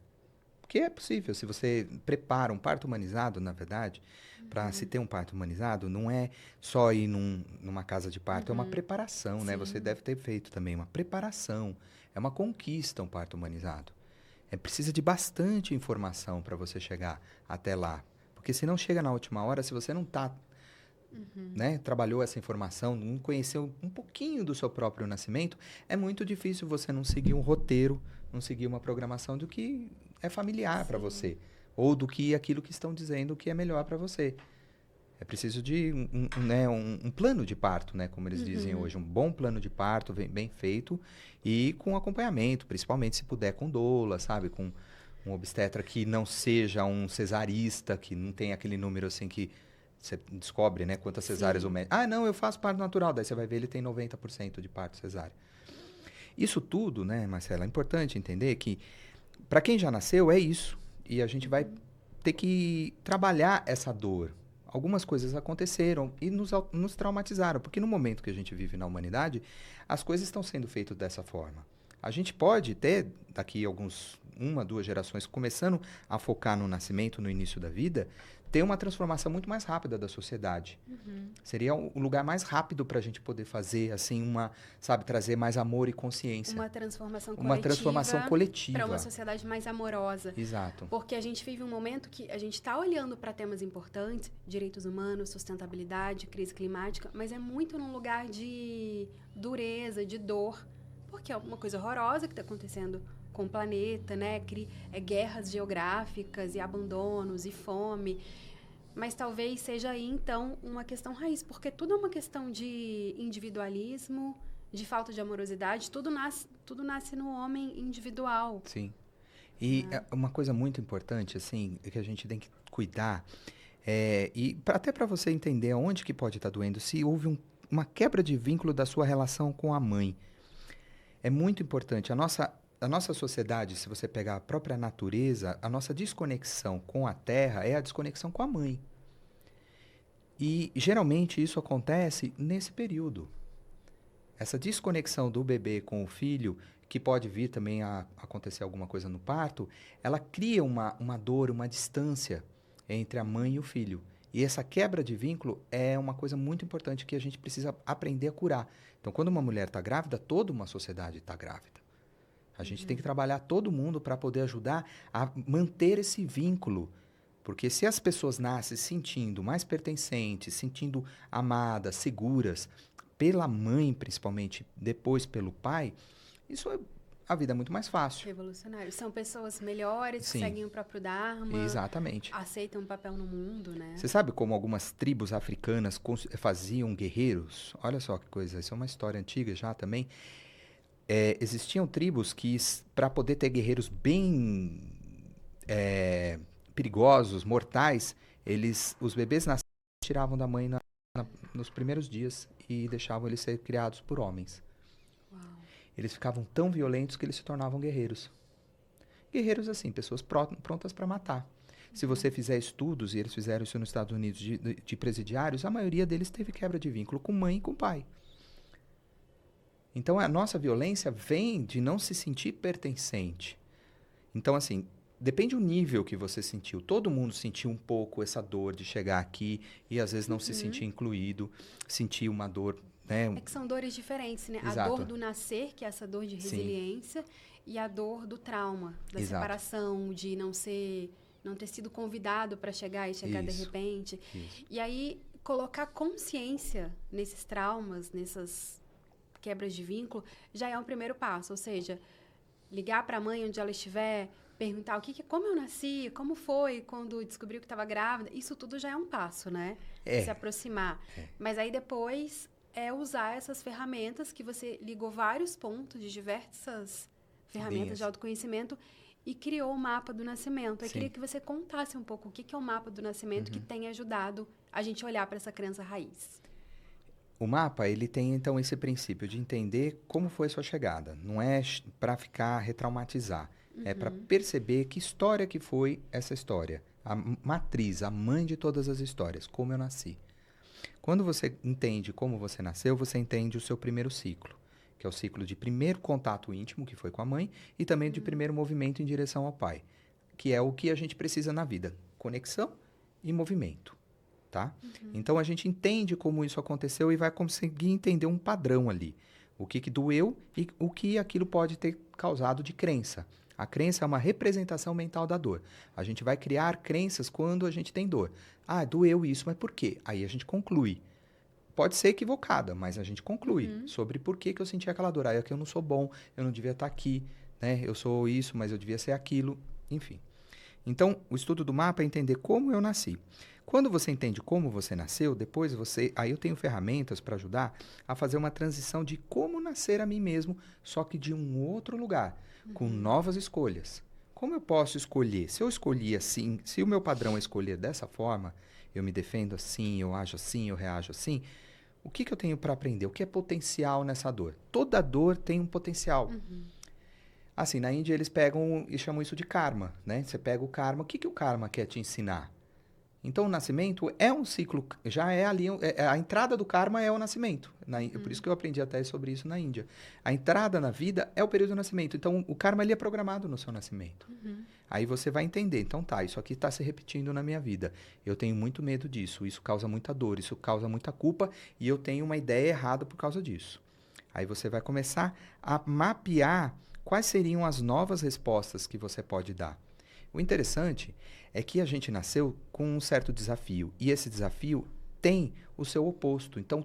Porque é possível, se você prepara um parto humanizado, na verdade, para se ter um parto humanizado, não é só ir numa casa de parto, é uma preparação, né? Você deve ter feito também uma preparação, é uma conquista um parto humanizado. Precisa de bastante informação para você chegar até lá. Porque se não chega na última hora, se você não tá, né, trabalhou essa informação, não conheceu um pouquinho do seu próprio nascimento, é muito difícil você não seguir um roteiro, não seguir uma programação do que é familiar para você, ou do que aquilo que estão dizendo que é melhor para você. É preciso de né, um plano de parto, né, como eles dizem hoje, um bom plano de parto bem feito e com acompanhamento, principalmente se puder com doula, sabe, com um obstetra que não seja um cesarista, que não tem aquele número assim que você descobre, né, quantas cesáreas o médico... Ah, não, eu faço parto natural. Daí você vai ver, ele tem 90% de parto cesárea. Isso tudo, né, Marcela, é importante entender que para quem já nasceu, é isso. E a gente vai ter que trabalhar essa dor. Algumas coisas aconteceram e nos traumatizaram, porque no momento que a gente vive na humanidade, as coisas estão sendo feitas dessa forma. A gente pode ter, daqui uma, duas gerações, começando a focar no nascimento, no início da vida, ter uma transformação muito mais rápida da sociedade. Seria o lugar mais rápido para a gente poder fazer, assim, sabe, trazer mais amor e consciência. Uma transformação coletiva. Para uma sociedade mais amorosa. Exato. Porque a gente vive um momento que a gente está olhando para temas importantes, direitos humanos, sustentabilidade, crise climática, mas é muito num lugar de dureza, de dor, porque é uma coisa horrorosa que está acontecendo com o planeta, né? Guerras geográficas e abandonos e fome. Mas talvez seja aí, então, uma questão raiz, porque tudo é uma questão de individualismo, de falta de amorosidade, tudo nasce no homem individual. Sim. E uma coisa muito importante, assim, que a gente tem que cuidar, até para você entender onde que pode estar doendo, se houve uma quebra de vínculo da sua relação com a mãe. É muito importante. A nossa sociedade, se você pegar a própria natureza, a nossa desconexão com a terra é a desconexão com a mãe. E geralmente isso acontece nesse período. Essa desconexão do bebê com o filho, que pode vir também a acontecer alguma coisa no parto, ela cria uma dor, uma distância entre a mãe e o filho. E essa quebra de vínculo é uma coisa muito importante que a gente precisa aprender a curar. Então, quando uma mulher está grávida, toda uma sociedade está grávida. A gente tem que trabalhar todo mundo para poder ajudar a manter esse vínculo. Porque se as pessoas nascem se sentindo mais pertencentes, sentindo amadas, seguras, pela mãe principalmente, depois pelo pai, a vida é muito mais fácil. Revolucionário. São pessoas melhores, que seguem o próprio Dharma. Exatamente. Aceitam um papel no mundo, né? Você sabe como algumas tribos africanas faziam guerreiros? Olha só que coisa, isso é uma história antiga já também. Existiam tribos que, para poder ter guerreiros bem perigosos, mortais, os bebês nasciam, tiravam da mãe nos primeiros dias e deixavam eles ser criados por homens. Uau. Eles ficavam tão violentos que eles se tornavam guerreiros. Guerreiros, assim, pessoas prontas para matar. Se você fizer estudos, e eles fizeram isso nos Estados Unidos, de presidiários, a maioria deles teve quebra de vínculo com mãe e com pai. Então, a nossa violência vem de não se sentir pertencente. Então, assim, depende do nível que você sentiu. Todo mundo sentiu um pouco essa dor de chegar aqui e, às vezes, não se sentir incluído, sentir uma dor né? É que são dores diferentes, né? Exato. A dor do nascer, que é essa dor de resiliência, e a dor do trauma, da Exato. separação, de não ter sido convidado para chegar e chegar de repente. Isso. E aí, colocar consciência nesses traumas, nessas quebras de vínculo, já é um primeiro passo. Ou seja, ligar para a mãe onde ela estiver, perguntar como eu nasci, como foi quando descobriu que estava grávida. Isso tudo já é um passo, né? Se aproximar. Mas aí depois é usar essas ferramentas que você ligou vários pontos de diversas ferramentas de autoconhecimento e criou o mapa do nascimento. Eu queria que você contasse um pouco o que é o mapa do nascimento que tem ajudado a gente olhar para essa criança raiz. O mapa, ele tem, então, esse princípio de entender como foi a sua chegada. Não é para ficar retraumatizar. É para perceber que história que foi essa história. A matriz, a mãe de todas as histórias, como eu nasci. Quando você entende como você nasceu, você entende o seu primeiro ciclo, que é o ciclo de primeiro contato íntimo, que foi com a mãe, e também de primeiro movimento em direção ao pai, que é o que a gente precisa na vida, conexão e movimento, tá? Então, a gente entende como isso aconteceu e vai conseguir entender um padrão ali, o que doeu e o que aquilo pode ter causado de crença. A crença é uma representação mental da dor. A gente vai criar crenças quando a gente tem dor. Ah, doeu isso, mas por quê? Aí a gente conclui. Pode ser equivocada, mas a gente conclui sobre por que eu senti aquela dor. Ah, é que eu não sou bom, eu não devia estar aqui, né? Eu sou isso, mas eu devia ser aquilo, enfim. Então, o estudo do mapa é entender como eu nasci. Quando você entende como você nasceu, depois aí eu tenho ferramentas para ajudar a fazer uma transição de como nascer a mim mesmo, só que de um outro lugar, com novas escolhas. Como eu posso escolher? Se eu escolhi assim, se o meu padrão é escolher dessa forma, eu me defendo assim, eu ajo assim, eu reajo assim, o que eu tenho para aprender? O que é potencial nessa dor? Toda dor tem um potencial. Assim, na Índia eles pegam e chamam isso de karma, né? Você pega o karma, o que o karma quer te ensinar? Então, o nascimento é um ciclo, já é ali, a entrada do karma é o nascimento. Por isso que eu aprendi até sobre isso na Índia. A entrada na vida é o período do nascimento. Então, o karma ele é programado no seu nascimento. Aí você vai entender, então tá, isso aqui está se repetindo na minha vida. Eu tenho muito medo disso, isso causa muita dor, isso causa muita culpa e eu tenho uma ideia errada por causa disso. Aí você vai começar a mapear quais seriam as novas respostas que você pode dar. O interessante é que a gente nasceu com um certo desafio e esse desafio tem o seu oposto. Então,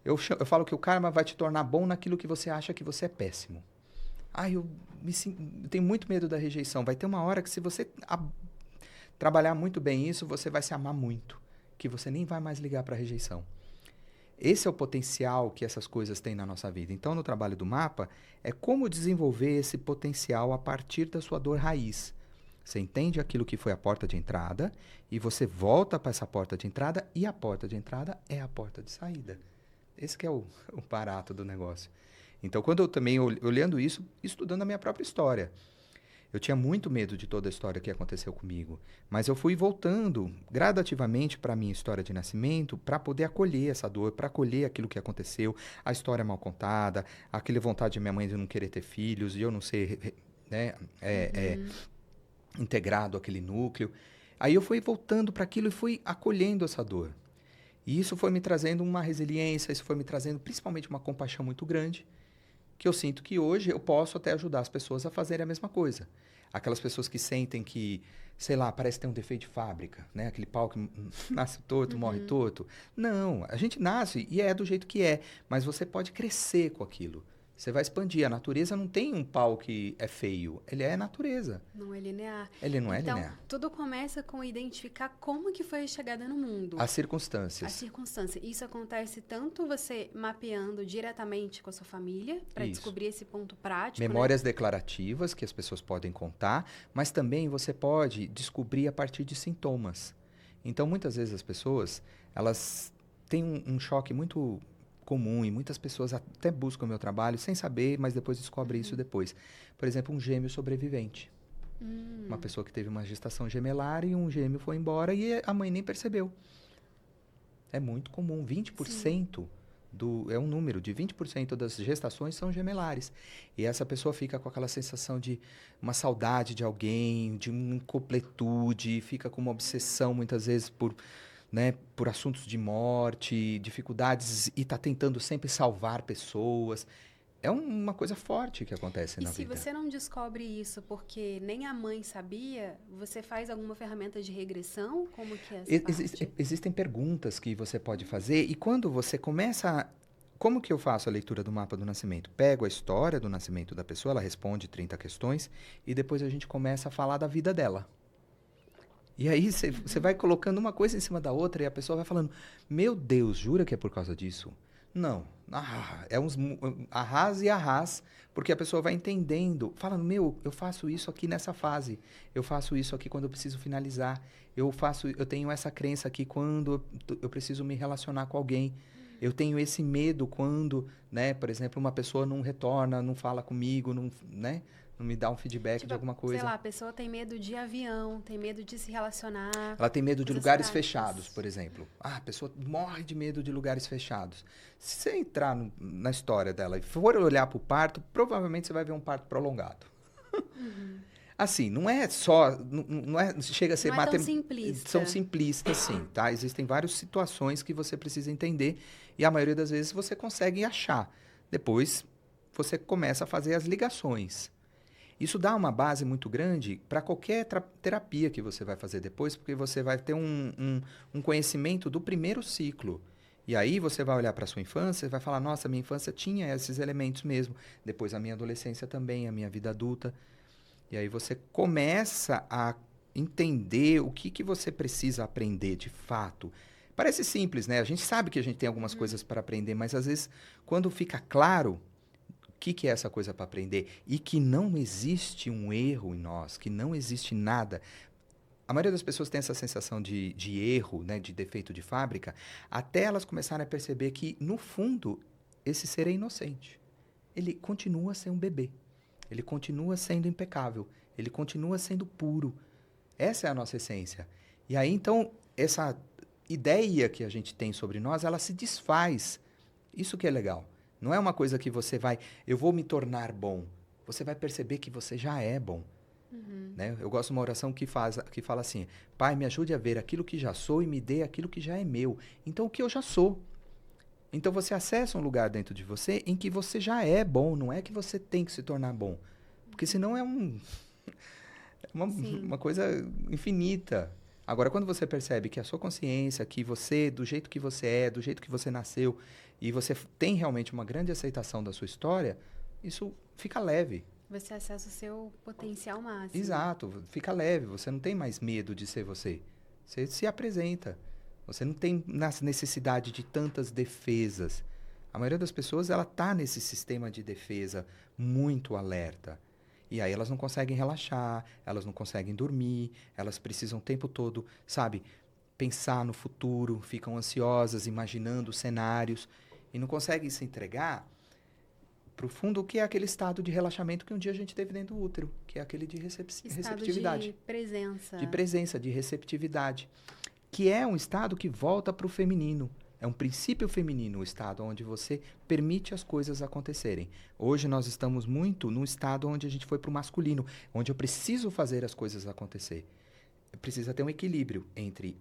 eu falo que o karma vai te tornar bom naquilo que você acha que você é péssimo. Eu tenho muito medo da rejeição. Vai ter uma hora que se você trabalhar muito bem isso, você vai se amar muito, que você nem vai mais ligar para a rejeição. Esse é o potencial que essas coisas têm na nossa vida. Então, no trabalho do mapa, é como desenvolver esse potencial a partir da sua dor raiz. Você entende aquilo que foi a porta de entrada e você volta para essa porta de entrada e a porta de entrada é a porta de saída. Esse que é o barato do negócio. Então, quando eu também, olhando isso, estudando a minha própria história, eu tinha muito medo de toda a história que aconteceu comigo, mas eu fui voltando gradativamente para a minha história de nascimento para poder acolher essa dor, para acolher aquilo que aconteceu, a história mal contada, aquela vontade de minha mãe de não querer ter filhos e eu não ser integrado àquele núcleo. Aí eu fui voltando para aquilo e fui acolhendo essa dor. E isso foi me trazendo uma resiliência, isso foi me trazendo principalmente uma compaixão muito grande, que eu sinto que hoje eu posso até ajudar as pessoas a fazerem a mesma coisa. Aquelas pessoas que sentem que, sei lá, parece ter um defeito de fábrica, né? Aquele pau que nasce torto, morre torto. Não, a gente nasce e é do jeito que é, mas você pode crescer com aquilo. Você vai expandir. A natureza não tem um pau que é feio, ele é natureza. Não é linear. Ele não é linear. Então, tudo começa com identificar como que foi a chegada no mundo. As circunstâncias. A circunstância. Isso acontece tanto você mapeando diretamente com a sua família, para descobrir esse ponto prático. Memórias declarativas que as pessoas podem contar, mas também você pode descobrir a partir de sintomas. Então, muitas vezes as pessoas, elas têm um choque muito comum e muitas pessoas até buscam o meu trabalho sem saber, mas depois descobrem isso depois. Por exemplo, um gêmeo sobrevivente. Uma pessoa que teve uma gestação gemelar e um gêmeo foi embora e a mãe nem percebeu. É muito comum, 20% é um número de 20% das gestações são gemelares. E essa pessoa fica com aquela sensação de uma saudade de alguém, de uma incompletude, fica com uma obsessão muitas vezes por né, por assuntos de morte, dificuldades e está tentando sempre salvar pessoas. É uma coisa forte que acontece E na se vida. você não descobre isso porque nem a mãe sabia, você faz alguma ferramenta de regressão? Como que é essa parte? Existem perguntas que você pode fazer e quando você começa como que eu faço a leitura do mapa do nascimento? Pego a história do nascimento da pessoa, ela responde 30 questões e depois a gente começa a falar da vida dela. E aí você vai colocando uma coisa em cima da outra e a pessoa vai falando: Meu Deus, jura que é por causa disso? Não. É uns arras e arras, porque a pessoa vai entendendo, falando: Meu, eu faço isso aqui nessa fase, eu faço isso aqui quando eu preciso finalizar, eu tenho essa crença aqui quando eu preciso me relacionar com alguém. Eu tenho esse medo quando, né, por exemplo, uma pessoa não retorna, não fala comigo, não, né, não me dá um feedback de Tipo, alguma sei coisa. lá, a pessoa tem medo de avião, tem medo de se relacionar. Ela tem medo de Coisas lugares práticas. fechados, por exemplo. A pessoa morre de medo de lugares fechados. Se você entrar na história dela e for olhar para o parto, provavelmente você vai ver um parto prolongado. Assim, não é só. Não é, chega a ser Não é tão simplista. São simplistas, sim, tá? Existem várias situações que você precisa entender e a maioria das vezes você consegue achar. Depois você começa a fazer as ligações. Isso dá uma base muito grande para qualquer terapia que você vai fazer depois, porque você vai ter um conhecimento do primeiro ciclo. E aí você vai olhar para a sua infância e vai falar: nossa, minha infância tinha esses elementos mesmo. Depois a minha adolescência também, a minha vida adulta. E aí você começa a entender o que você precisa aprender de fato. Parece simples, né? A gente sabe que a gente tem algumas coisas para aprender, mas às vezes, quando fica claro o que é essa coisa para aprender e que não existe um erro em nós, que não existe nada. A maioria das pessoas tem essa sensação de erro, né, de defeito de fábrica, até elas começarem a perceber que, no fundo, esse ser é inocente. Ele continua a ser um bebê. Ele continua sendo impecável. Ele continua sendo puro. Essa é a nossa essência. E aí, então, essa ideia que a gente tem sobre nós, ela se desfaz. Isso que é legal. Não é uma coisa que você vai, eu vou me tornar bom. Você vai perceber que você já é bom. Né? Eu gosto de uma oração que fala assim: Pai, me ajude a ver aquilo que já sou e me dê aquilo que já é meu. Então, o que eu já sou. Então, você acessa um lugar dentro de você em que você já é bom. Não é que você tem que se tornar bom. Porque senão é uma coisa infinita. Agora, quando você percebe que a sua consciência, que você, do jeito que você é, do jeito que você nasceu, e você tem realmente uma grande aceitação da sua história, isso fica leve. Você acessa o seu potencial máximo. Exato, fica leve. Você não tem mais medo de ser você. Você se apresenta. Você não tem necessidade de tantas defesas. A maioria das pessoas, ela tá nesse sistema de defesa muito alerta. E aí elas não conseguem relaxar, elas não conseguem dormir, elas precisam o tempo todo, sabe, pensar no futuro, ficam ansiosas, imaginando cenários e não conseguem se entregar para o fundo, que é aquele estado de relaxamento que um dia a gente teve dentro do útero, que é aquele de receptividade. De presença. De presença, de receptividade. Que é um estado que volta para o feminino. É um princípio feminino, o estado onde você permite as coisas acontecerem. Hoje nós estamos muito no estado onde a gente foi para o masculino, onde eu preciso fazer as coisas acontecer. Precisa ter um equilíbrio entre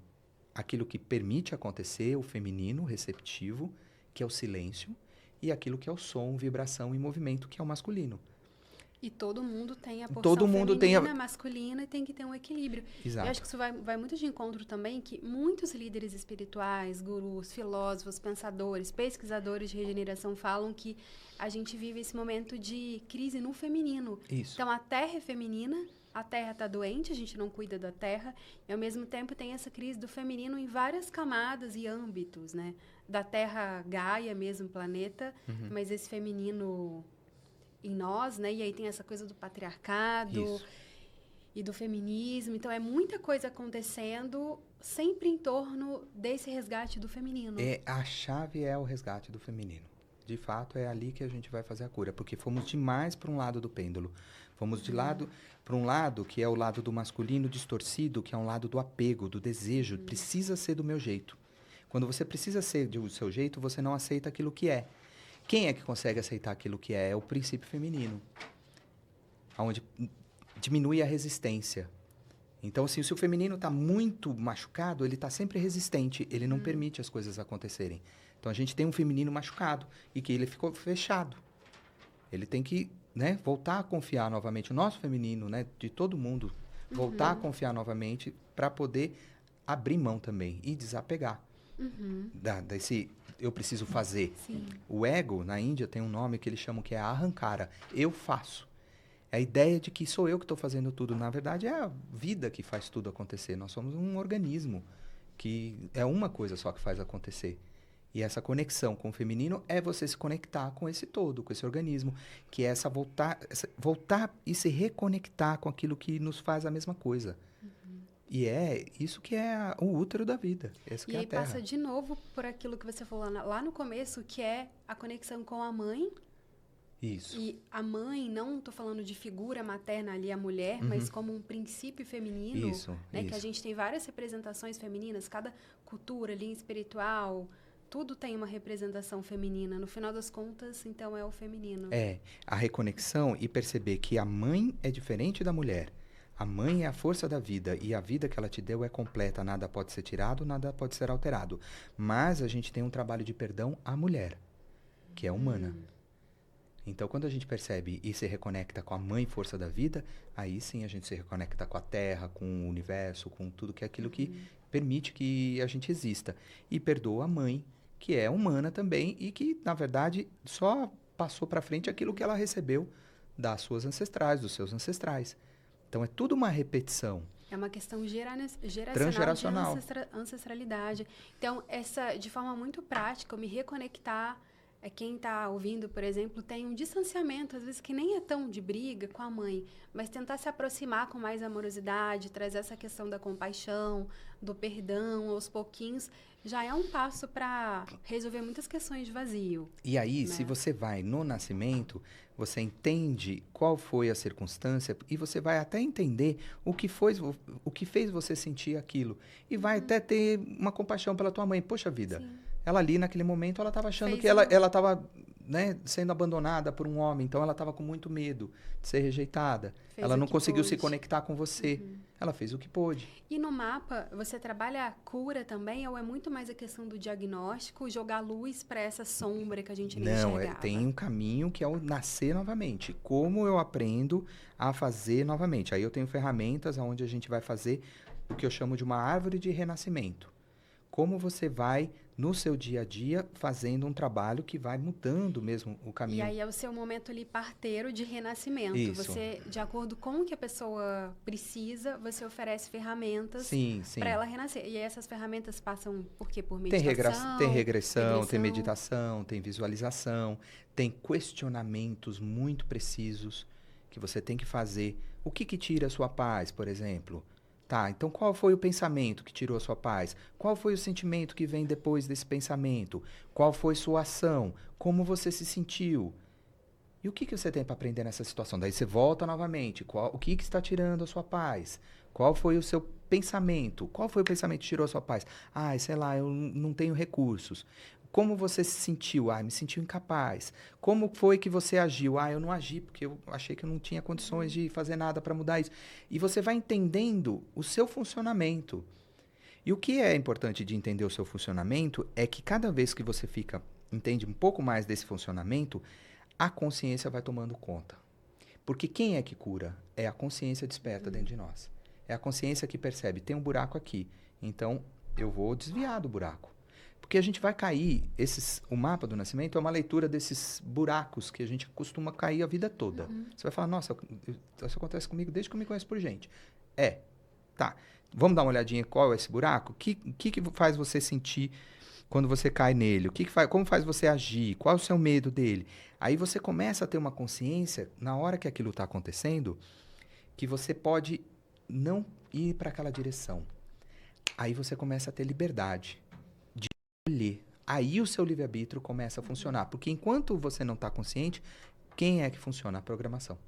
aquilo que permite acontecer, o feminino, receptivo, que é o silêncio, e aquilo que é o som, vibração e movimento, que é o masculino. E todo mundo tem a porção Todo mundo feminina, masculina, e tem que ter um equilíbrio. Exato. Eu acho que isso vai muito de encontro também, que muitos líderes espirituais, gurus, filósofos, pensadores, pesquisadores de regeneração falam que a gente vive esse momento de crise no feminino. Isso. Então, a Terra é feminina, a Terra está doente, a gente não cuida da Terra, e ao mesmo tempo tem essa crise do feminino em várias camadas e âmbitos, né? Da Terra Gaia mesmo, planeta, mas esse feminino em nós, né? E aí tem essa coisa do patriarcado e do feminismo. Então, é muita coisa acontecendo sempre em torno desse resgate do feminino. A chave é o resgate do feminino. De fato, é ali que a gente vai fazer a cura, porque fomos demais para um lado do pêndulo. Fomos de lado para um lado que é o lado do masculino distorcido, que é um lado do apego, do desejo. Precisa ser do meu jeito. Quando você precisa ser do seu jeito, você não aceita aquilo que é. Quem é que consegue aceitar aquilo que é? É o princípio feminino, onde diminui a resistência. Então, assim, se o feminino está muito machucado, ele está sempre resistente, ele não permite as coisas acontecerem. Então, a gente tem um feminino machucado e que ele ficou fechado. Ele tem que, né, voltar a confiar novamente. O nosso feminino, né, de todo mundo, voltar a confiar novamente para poder abrir mão também e desapegar desse eu preciso fazer. Sim. O ego, na Índia, tem um nome que eles chamam que é ahankara. Eu faço. É a ideia de que sou eu que estou fazendo tudo. Na verdade, é a vida que faz tudo acontecer. Nós somos um organismo que é uma coisa só que faz acontecer. E essa conexão com o feminino é você se conectar com esse todo, com esse organismo, que é voltar e se reconectar com aquilo que nos faz a mesma coisa. E é isso que é o útero da vida. Essa que E é aí a Terra. passa de novo por aquilo que você falou lá no começo, que é a conexão com a mãe. Isso. E a mãe, não estou falando de figura materna ali, a mulher, mas como um princípio feminino. Isso, né? isso. Que a gente tem várias representações femininas, cada cultura ali, espiritual, tudo tem uma representação feminina. No final das contas, então, é o feminino. É, a reconexão e perceber que a mãe é diferente da mulher. A mãe é a força da vida e a vida que ela te deu é completa, nada pode ser tirado, nada pode ser alterado. Mas a gente tem um trabalho de perdão à mulher, que é humana. Então, quando a gente percebe e se reconecta com a mãe força da vida, aí sim a gente se reconecta com a Terra, com o universo, com tudo que é aquilo que permite que a gente exista. E perdoa a mãe, que é humana também e que, na verdade, só passou para frente aquilo que ela recebeu das suas ancestrais, dos seus ancestrais. Então, é tudo uma repetição. É uma questão Transgeracional. de ancestralidade. Então, de forma muito prática, eu me reconectar. Quem está ouvindo, por exemplo, tem um distanciamento, às vezes, que nem é tão de briga com a mãe, mas tentar se aproximar com mais amorosidade, trazer essa questão da compaixão, do perdão, aos pouquinhos, já é um passo para resolver muitas questões de vazio. E aí, né? se você vai no nascimento, você entende qual foi a circunstância e você vai até entender o que fez você sentir aquilo. E vai até ter uma compaixão pela tua mãe. Poxa vida, Sim. ela ali naquele momento, ela estava achando Fez que ela estava, né, sendo abandonada por um homem. Então, ela estava com muito medo de ser rejeitada. Fez Ela o não que conseguiu se pôde. conectar com você. Ela fez o que pôde. E no mapa, você trabalha a cura também, ou é muito mais a questão do diagnóstico, jogar luz para essa sombra que a gente nem Não, enxergava? tem um caminho que é o nascer novamente. Como eu aprendo a fazer novamente? Aí eu tenho ferramentas onde a gente vai fazer o que eu chamo de uma árvore de renascimento. Como você vai, no seu dia a dia, fazendo um trabalho que vai mudando mesmo o caminho. E aí é o seu momento ali parteiro de renascimento. Isso. Você, de acordo com o que a pessoa precisa, você oferece ferramentas Sim, sim. para ela renascer. E aí essas ferramentas passam por quê? Por Tem meditação? regressão, tem meditação, tem visualização, tem questionamentos muito precisos que você tem que fazer. O que tira a sua paz, por exemplo? Tá, então qual foi o pensamento que tirou a sua paz? Qual foi o sentimento que vem depois desse pensamento? Qual foi sua ação? Como você se sentiu? E o que você tem para aprender nessa situação? Daí você volta novamente. O que está tirando a sua paz? Qual foi o seu pensamento? Qual foi o pensamento que tirou a sua paz? Ah, sei lá, eu não tenho recursos. Como você se sentiu? Ah, me sentiu incapaz. Como foi que você agiu? Ah, eu não agi porque eu achei que eu não tinha condições de fazer nada para mudar isso. E você vai entendendo o seu funcionamento. E o que é importante de entender o seu funcionamento é que cada vez que você entende um pouco mais desse funcionamento, a consciência vai tomando conta. Porque quem é que cura? É a consciência desperta dentro de nós. É a consciência que percebe, tem um buraco aqui, então eu vou desviar do buraco. Porque a gente vai cair, o mapa do nascimento é uma leitura desses buracos que a gente costuma cair a vida toda. Você vai falar, nossa, isso acontece comigo desde que eu me conheço por gente. Tá. Vamos dar uma olhadinha qual é esse buraco? O que faz você sentir quando você cai nele? Como faz você agir? Qual é o seu medo dele? Aí você começa a ter uma consciência, na hora que aquilo está acontecendo, que você pode não ir para aquela direção. Aí você começa a ter liberdade. Aí o seu livre-arbítrio começa a funcionar. Porque enquanto você não está consciente, quem é que funciona? A programação.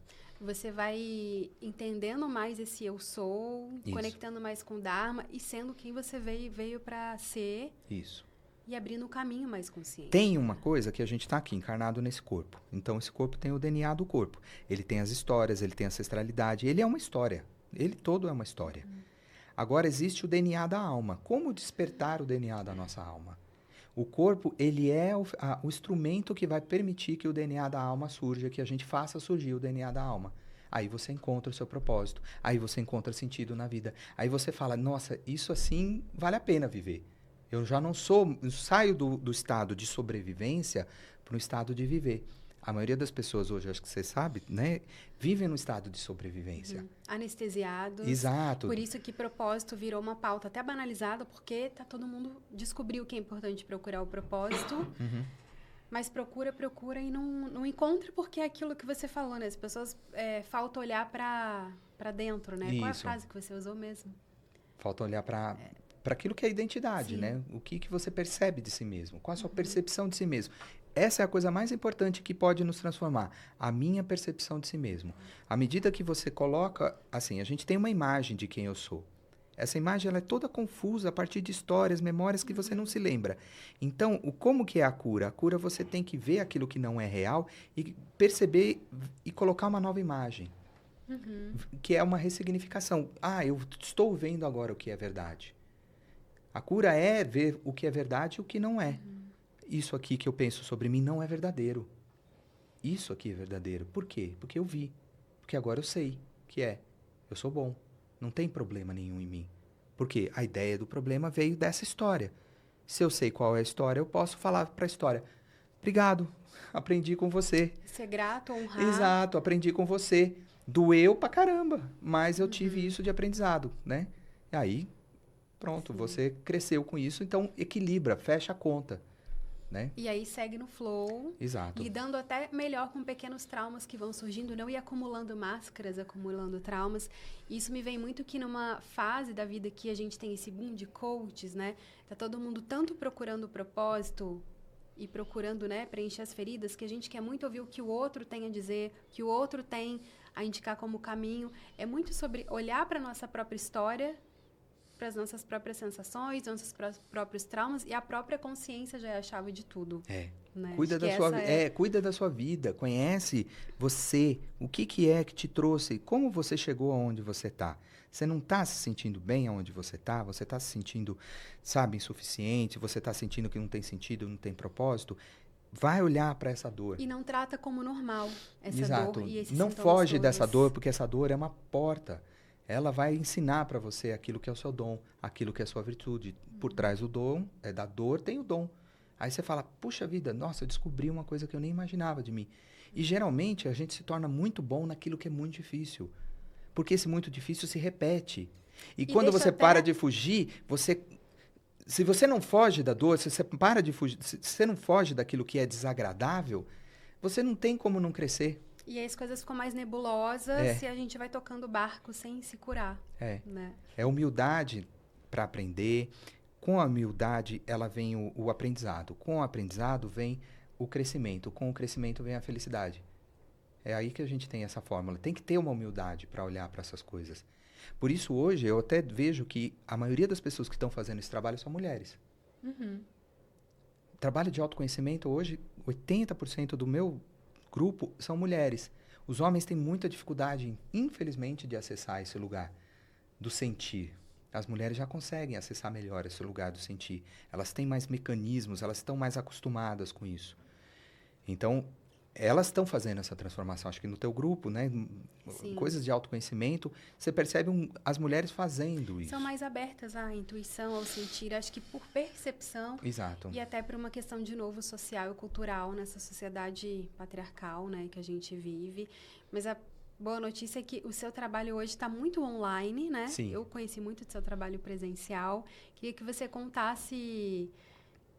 Você vai entendendo mais esse eu sou, Isso. conectando mais com o Dharma e sendo quem você veio para ser. Isso. E abrindo um caminho mais consciente. Tem uma coisa que a gente está aqui, encarnado nesse corpo. Então, esse corpo tem o DNA do corpo. Ele tem as histórias, ele tem a ancestralidade. Ele é uma história. Ele todo é uma história. Agora existe o DNA da alma. Como despertar o DNA da nossa alma? O corpo, ele é o instrumento que vai permitir que o DNA da alma surja, que a gente faça surgir o DNA da alma. Aí você encontra o seu propósito, aí você encontra sentido na vida. Aí você fala, nossa, isso assim vale a pena viver. Eu já não saio do estado de sobrevivência para um estado de viver. A maioria das pessoas hoje, acho que você sabe, né, vivem no estado de sobrevivência. Anestesiados. Exato. Por isso que propósito virou uma pauta até banalizada, porque todo mundo descobriu que é importante procurar o propósito, mas procura e não encontra, porque é aquilo que você falou, né? As pessoas falta olhar para dentro, né? Qual é a frase que você usou mesmo? Falta olhar para aquilo que é identidade, Sim. né? O que você percebe de si mesmo, qual a sua percepção de si mesmo. Essa é a coisa mais importante que pode nos transformar, a minha percepção de si mesmo. À medida que você coloca, assim, a gente tem uma imagem de quem eu sou. Essa imagem ela é toda confusa a partir de histórias, memórias que você não se lembra. Então, como que é a cura? A cura você tem que ver aquilo que não é real e perceber e colocar uma nova imagem. Que é uma ressignificação. Eu estou vendo agora o que é verdade. A cura é ver o que é verdade e o que não é. Isso aqui que eu penso sobre mim não é verdadeiro. Isso aqui é verdadeiro. Por quê? Porque eu vi. Porque agora eu sei que eu sou bom. Não tem problema nenhum em mim. Porque a ideia do problema veio dessa história. Se eu sei qual é a história, eu posso falar para a história. Obrigado, aprendi com você. Ser grato, honrar. Exato, aprendi com você. Doeu pra caramba, mas eu tive isso de aprendizado, né? E aí, pronto, você cresceu com isso, então equilibra, fecha a conta. Né? E aí segue no flow, Exato. Lidando até melhor com pequenos traumas que vão surgindo, não ir acumulando máscaras, acumulando traumas. Isso me vem muito que numa fase da vida que a gente tem esse boom de coaches, né? Tá todo mundo tanto procurando o propósito e procurando, né, preencher as feridas, que a gente quer muito ouvir o que o outro tem a dizer, o que o outro tem a indicar como caminho. É muito sobre olhar para a nossa própria história, para as nossas próprias sensações, nossos próprios traumas, e a própria consciência já é a chave de tudo. Né? Cuida da sua vida, conhece você, o que é que te trouxe, como você chegou aonde você está. Você não está se sentindo bem aonde você está se sentindo, insuficiente, você está sentindo que não tem sentido, não tem propósito. Vai olhar para essa dor. E não trata como normal essa Exato. dor e esses não sintomas foge todos. dessa dor, porque essa dor é uma porta. Ela vai ensinar para você aquilo que é o seu dom, aquilo que é a sua virtude. Por trás do dom, da dor, tem o dom. Aí você fala, puxa vida, nossa, eu descobri uma coisa que eu nem imaginava de mim. E geralmente a gente se torna muito bom naquilo que é muito difícil. Porque esse muito difícil se repete. E quando você para de fugir, se você não foge da dor, se você para de fugir, se você não foge daquilo que é desagradável, você não tem como não crescer. E aí as coisas ficam mais nebulosas se a gente vai tocando o barco sem se curar. Né? É humildade para aprender. Com a humildade, ela vem o aprendizado. Com o aprendizado, vem o crescimento. Com o crescimento, vem a felicidade. É aí que a gente tem essa fórmula. Tem que ter uma humildade para olhar para essas coisas. Por isso, hoje, eu até vejo que a maioria das pessoas que estão fazendo esse trabalho são mulheres. Trabalho de autoconhecimento, hoje, 80% do meu grupo são mulheres. Os homens têm muita dificuldade, infelizmente, de acessar esse lugar do sentir. As mulheres já conseguem acessar melhor esse lugar do sentir. Elas têm mais mecanismos, elas estão mais acostumadas com isso. Então, elas estão fazendo essa transformação. Acho que no teu grupo, né? Sim. Coisas de autoconhecimento, você percebe as mulheres fazendo isso. São mais abertas à intuição, ao sentir. Acho que por percepção. Exato. E até por uma questão, de novo, social e cultural nessa sociedade patriarcal, né? Que a gente vive. Mas a boa notícia é que o seu trabalho hoje está muito online, né? Sim. Eu conheci muito do seu trabalho presencial. Queria que você contasse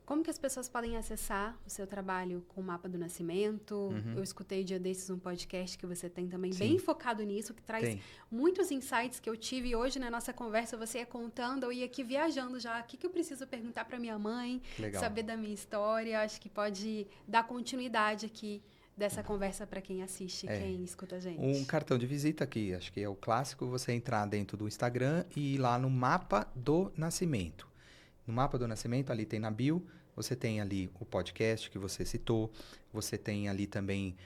como que as pessoas podem acessar o seu trabalho com o Mapa do Nascimento. Eu escutei dia desses um podcast que você tem também, bem focado nisso, que traz muitos insights que eu tive. E hoje, na nossa conversa, você ia contando, eu ia aqui viajando já. O que eu preciso perguntar para minha mãe, saber da minha história. Acho que pode dar continuidade aqui dessa conversa para quem assiste, quem escuta a gente. Um cartão de visita aqui, acho que é o clássico, você entrar dentro do Instagram e ir lá no Mapa do Nascimento. No Mapa do Nascimento, ali tem na bio, você tem ali o podcast que você citou, você tem ali também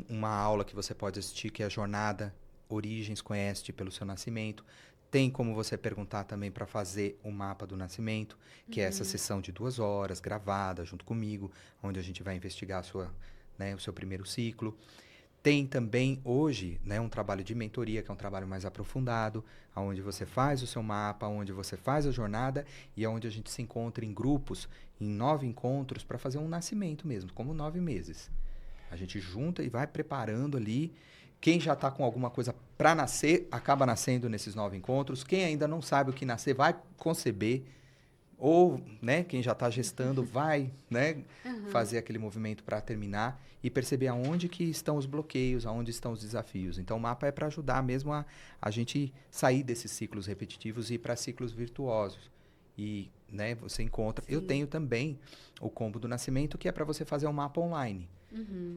uma aula que você pode assistir, que é a jornada origens, conhece-te pelo seu nascimento. Tem como você perguntar também para fazer o mapa do nascimento, que é essa sessão de 2 horas, gravada, junto comigo, onde a gente vai investigar a sua, né, o seu primeiro ciclo. Tem também hoje, né, um trabalho de mentoria, que é um trabalho mais aprofundado, onde você faz o seu mapa, onde você faz a jornada e onde a gente se encontra em grupos, em 9 encontros, para fazer um nascimento mesmo, como 9 meses. A gente junta e vai preparando ali. Quem já está com alguma coisa para nascer, acaba nascendo nesses 9 encontros. Quem ainda não sabe o que nascer, vai conceber. Ou, né, quem já está gestando vai, né, fazer aquele movimento para terminar e perceber aonde que estão os bloqueios, aonde estão os desafios. Então, o mapa é para ajudar mesmo a gente sair desses ciclos repetitivos e ir para ciclos virtuosos. E, né, você encontra... Sim. Eu tenho também o combo do nascimento, que é para você fazer um mapa online.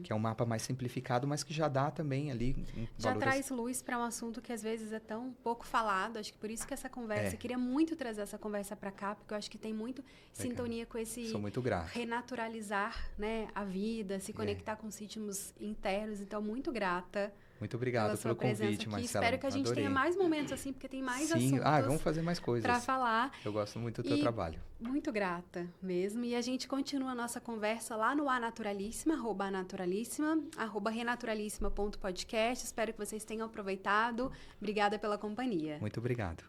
Que é um mapa mais simplificado, mas que já dá também ali já traz luz para um assunto que às vezes é tão pouco falado. Acho que por isso que essa conversa, eu queria muito trazer essa conversa para cá, porque eu acho que tem muito sintonia com esse Sou muito grato. renaturalizar, né, a vida, se conectar com os ritmos internos. Então, muito grata. Muito obrigado pelo convite, Marcela. Espero que a gente tenha mais momentos assim, porque tem mais assuntos. Vamos fazer mais coisas para falar. Eu gosto muito do teu trabalho. Muito grata mesmo. E a gente continua a nossa conversa lá no @naturalíssima, @naturalíssima, @renaturalíssima.podcast. Espero que vocês tenham aproveitado. Obrigada pela companhia. Muito obrigado.